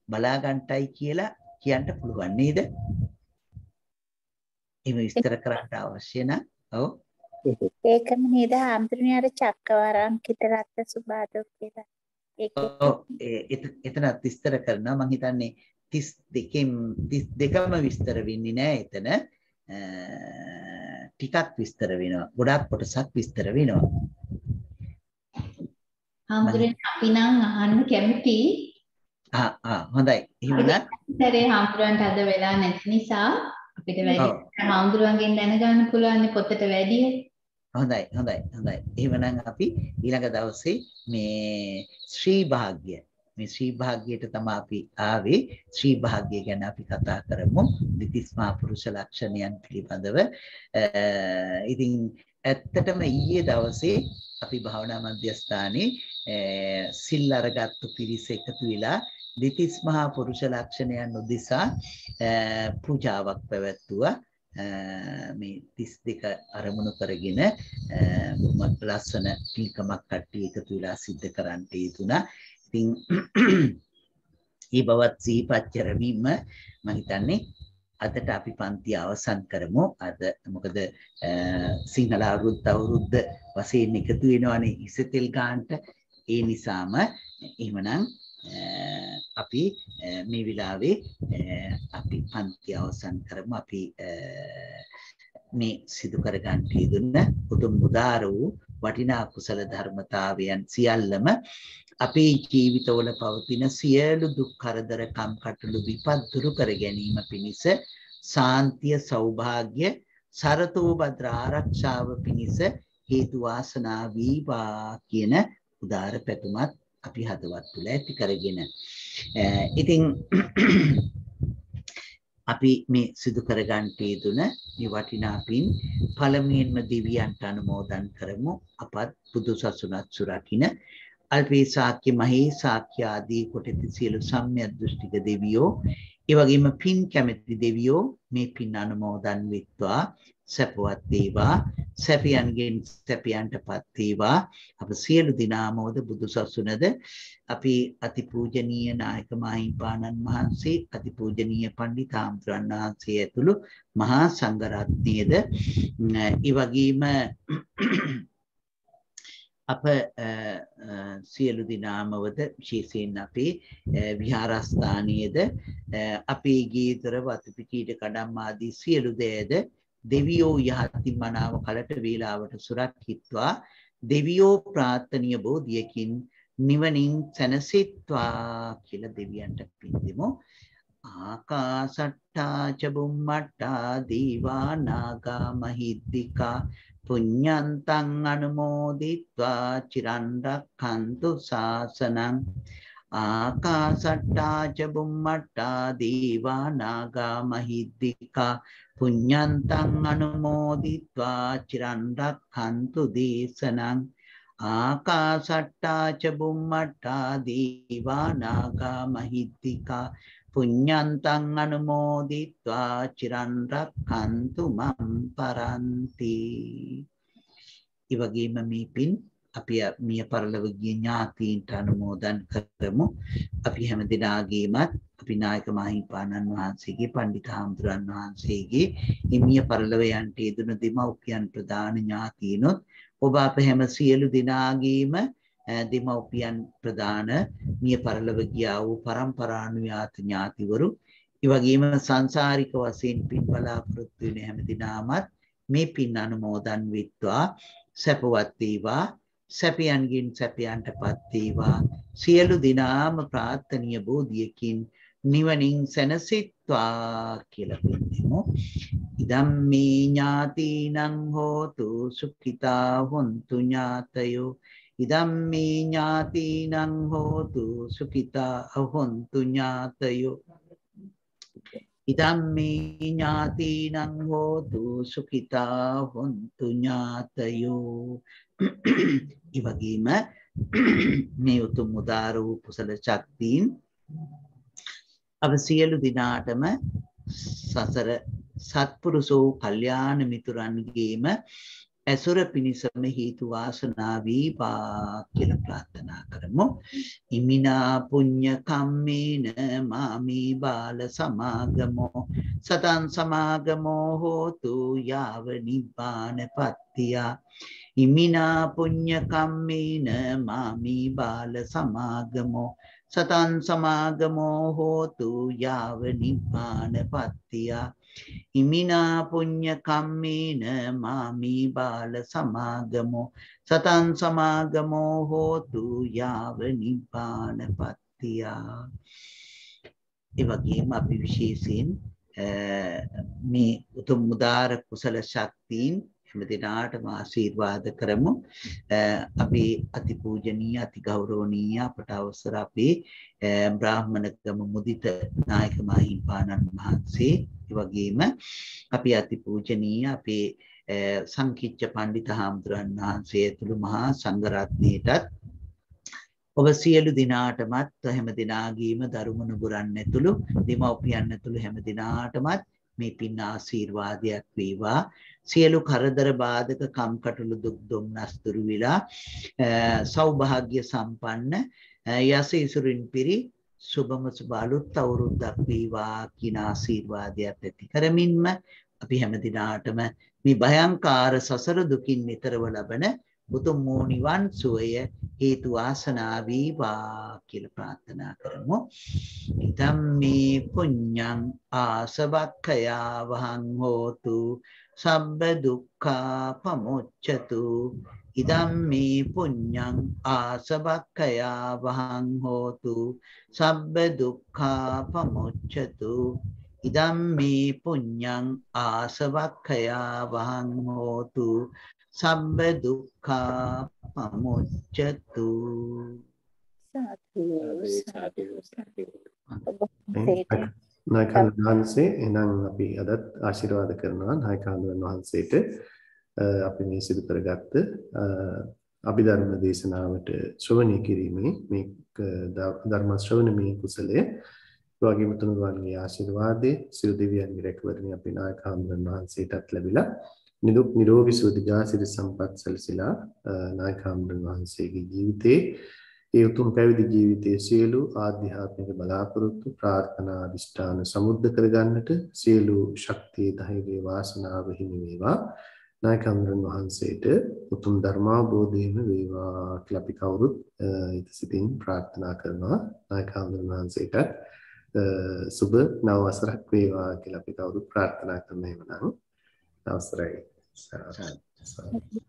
බලා ගන්නටයි කියලා කියන්න පුළුවන් නේද? එහෙම විස්තර කරන්න අවශ්‍ය නම් ඔව් ඒකම නේද හාමුදුරනේ අර චක්කවරංකිත රත්න සුභාදෝ කියලා. එතනත් විස්තර කරනවා. මම හිතන්නේ 32ම විස්තර වෙන්නේ නැහැ එතන. ටිකක් විස්තර වෙනවා. ගොඩාක් කොටසක් විස්තර වෙනවා. හාමුදුරනේ අපි නම් අහන්න කැමතියි. හොඳයි. එහෙමනම් ඉතරේ හාමුදුරන්ට අද වෙලා නැති නිසා අපිට වැඩි හාමුදුරන්ගෙන් දැනගන්න පුළුවන් පොතට වැඩිය. හොඳයි. එහෙමනම් අපි ඊළඟ දවසේ මේ ශ්‍රී භාග්‍ය ශ්‍රී භාග්‍යයට තමයි අපි ආවේ. ශ්‍රී භාග්‍ය ගැන අපි කතා කරමු. දෙතිස් මහා පුරුෂ ලක්ෂණයන් පිළිබඳව. ඉතින් ඇත්තටම ඊයේ දවසේ අපි භාවනා මධ්‍යස්ථානයේ සිල් අරගත්තු පිරිස එකතු වෙලා දෙතිස් මහා පුරුෂ ලක්ෂණයන් උදෙසා පූජාවක් පැවැත්වුවා. මේ 32 අරමුණු කරගෙන ලස්සන පින්කමක් කට්ටිය එකතු වෙලා සිද්ධ කරන්න යෙදුණා. ඉතින් මේ බවත් සිහිපත් කරමින්ම මම හිතන්නේ අදට අපි පන්තිය අවසන් කරමු. අද මොකද සිංහල අවුරුද්ද වශයෙන් එකතු වෙනවනේ ඉසතෙල් ගන්නට. ඒ නිසාම එහෙමනම් අපි මේ විලාවේ අපි පන්තිය අවසන් කරමු. අපි මේ සිදු කර ගන්න යෙදුන උතුම් උදාර වූ වටිනා කුසල ධර්මතාවයන් සියල්ලම අපේ ජීවිතවල පවතින සියලු දුක් කරදර කම්කටොළු විපත් දුරු කර ගැනීම පිණිස සාන්තිය සෞභාග්‍ය සරතෝ භද්‍ර ආරක්ෂාව පිණිස හේතු වාසනා වේවා කියන උදාර පැතුමත් අපි හදවත් තුළ ඇති කරගෙන ඉතින් අපි මේ සිදු කර ගන්නට යෙදුන මේ වටිනා පින් පළමුවෙන්ම දෙවියන්ට අනුමෝදන් කරමු. අපත් බුදු සසුනත් සුරකින්න අල්පේ ශාක්‍ය මහේ ශාක්‍ය ආදී කොටති සියලු සම්‍යක් දෘෂ්ටික දෙවියෝ ඒ වගේම පින් කැමැති දෙවියෝ මේ පින් අනුමෝදන් වෙත්වා සපවත් වේවා. සැපයන්ගෙන් සැපයන්ටපත් වේවා. අප සියලු දිනාමෝද බුදු සසුනද අපි අතිපූජනීය නායක මාහිමිපාණන් වහන්සේ අතිපූජනීය පණ්ඩිතාම්තුරන් වහන්සේ ඇතුළු මහා සංඝරත්නයේද ඒ වගේම අප සියලු දිනාමවද විශේෂයෙන් අපේ විහාරස්ථානයේද අපේ ගීතර වතුපිටීට කඩම් ආදී සියලු දේද දෙවියෝ යහති මනාව කලට වේලාවට සුරක්ෂිත්වා දෙවියෝ ප්‍රාර්ථනීය බෝධියකින් නිවනින් සැනසෙත්වා කියලා දෙවියන්ට පින් දෙමු. ආකාසට්ටා ච බුම්මට්ටා දීවා නාග මහිද්దికා පුඤ්ඤන්තං අනුමෝදිත්වා චිරන් රක්ඛන්තු ශාසනං. ආකාසට්ටා ච බුම්මට්ටා දීවා නාග මහිද්దికා පුඤ්ඤන්තං අනුමෝදිත්වා චිරන් රක්ඛන්තු දේශනං. ආකාසට්ටා ච බුම්මට්ටා දීවා නාග මහිද්దికා පුඤ්ඤන්තං අනුමෝදිත්වා චිරන් රක්ඛන්තු මම් පරන්ති. ඒ වගේම මේ පින් අපි මිය පරලොව ගිය ඥාතීන්ට අනුමෝදන් කරමු. අපි හැම දිනාගේමත් අප අපි නායක මාහිමිපාණන් වහන්සේගේ පණ්ඩිත හාමුදුරන් වහන්සේගේ හිමිය පරලොව යන්ට යෙදුණු දෙමව්පියන් ප්‍රධාන ඥාතීනොත් ඔබ අප හැම සියලු දෙනාගේම දෙමව්පියන් ප්‍රධාන මිය පරලොව ගියා වූ පරම්පරානුයාත ඥාතිවරු ඒ වගේම සංසාරික වශයෙන් පින් බලාපොරොත්තු වෙන හැම දිනාමත් මේ පින් අනුමෝදන් වෙත්වා සැපවත් වේවා සැපයන්ගින් සැපයන්ටපත් වේවා සියලු දිනාම ප්‍රාර්ථනීය බෝධියකින් නිවනින් සැනසෙත්වා කියලා පින්නෙමු. ඉදම්මේ ඥාතිනං හෝතු සුඛිතා හොන්තු ඥාතයෝ ඉදම්මේ ඥාතිනං හෝතු සුඛිතා හොන්තු ඥාතයෝ ඉදම්මේ ඥාතිනං හෝතු සුඛිතා හොන්තු ඥාතයෝ. ඒ වගේම මේ උතුම් උදාර වූ කුසල ශක්තියින් අප සියලු දිනාටම සසර සත්පුරුෂෝ කල්යාණ මිතුරන්ගේම ඇසුර පිණිසම හේතු වාසනා වේවා කියලා ප්‍රාර්ථනා කරමු. ඉමිනා පුඤ්ඤ කම්මේන මාමේ බාල සමාගමෝ සතං සමාගමෝ හෝතු යාව නිබ්බානපත්තිය. ඉමිනා පුඤ්ඤ කම්මේන මාමේ බාල සමාගමෝ සතං සමාගමෝ හෝතු යාව නිබ්බානපත්තිය. ඉමිනා පුඤ්ඤ කම්මේන මාමේ බාල සමාගමෝ සතං සමාගමෝ හෝතු යාව නිබ්බානපත්තිය. ඒ වගේම අපි විශේෂයෙන් මේ උතුම් උදාර කුසල ශක්තියින් හැම දිනාටම ආශිර්වාද කරමු. අපේ අතිපූජනීය අතිගෞරවනීය අපට අවසර අපේ බ්‍රාහ්මණගම මුදිත නායක මාහිමිපාණන් වහන්සේ ඒ වගේම අපි අතිපූජනීය අපේ සංකිච්ඡ පණ්ඩිත හාමුදුරන් වහන්සේ ඇතුළු මහා සංඝරත්නයටත් ඔබ සියලු දිනාටමත් හැම දිනාගේම දරුමුණු ගුරන් ඇතුළු දෙමව්පියන් ඇතුළු හැම දිනාටමත් මේ පින් ආශිර්වාදයක් වේවා. සියලු කරදර බාධක කම්කටොළු දුක් දුම්නස් දුරු විලා සෞභාග්‍ය සම්පන්න යසීසුරින් පිරි සුබම සුබ අලුත් අවුරුද්දක් වේවා කියන ආශිර්වාදයක් ඇති කරමින්ම අපි හැම දිනාටම මේ භයංකාර සසර දුකින් නිතරව ලබන උතුම් වූ නිවන් සුවය හේතු වාසනා වේවා කියලා ප්‍රාර්ථනා කරමු. ඉදම්මේ පුඤ්ඤං ආසවක්ඛයා වහං හෝතු සබ්බ දුක්ඛා පමුච්ඡතු. ඉදම්මේ පුඤ්ඤං ආසවක්ඛයා වහං හෝතු සබ්බ දුක්ඛා පමුච්ඡතු. ඉදම්මේ පුඤ්ඤං ආසවක්ඛයා වහං හෝතු සබ්බ දුක්ඛා පමුච්ඡතු. නායකයන් වහන්සේ එනම් අපි අදත් ආශිර්වාද කරනවා නායකයන් වහන්සේට අපි මේ සිදු කරගත්ත අභිධර්ම දේශනාවට ශ්‍රවණය කිරීමේ මේ ධර්ම ශ්‍රවණමේ කුසලයේ වගේම තුනුරුවන්ගේ ආශිර්වාදයේ සියලු දෙවියන්ගේ රැකවරණය අපි නායකයන් වහන්සේටත් ලැබිලා නිදුක් නිරෝගී සුව දීර්ඝායුෂ සම්පත් සැලසීලා නායකයන් වහන්සේගේ ජීවිතේ ඒ උතුම් පැවිදි ජීවිතයේ සියලු ආධ්‍යාත්මික බලාපොරොත්තු ප්‍රාර්ථනා අදිෂ්ඨාන සමුද්ද කරගන්නට සියලු ශක්තිය ධෛර්ය වාසනාව හිමි වේවා. නායකයන් වහන්සේට උතුම් ධර්මාභෝධයම වේවා කියලා අපි කවුරුත් සිතින් ප්‍රාර්ථනා කරනවා. නායකයන් වහන්සේට සුබ නව වසරක් වේවා කියලා අපි කවුරුත් ප්‍රාර්ථනා කරනවා. එවනම් අවසරයි. සරණයි.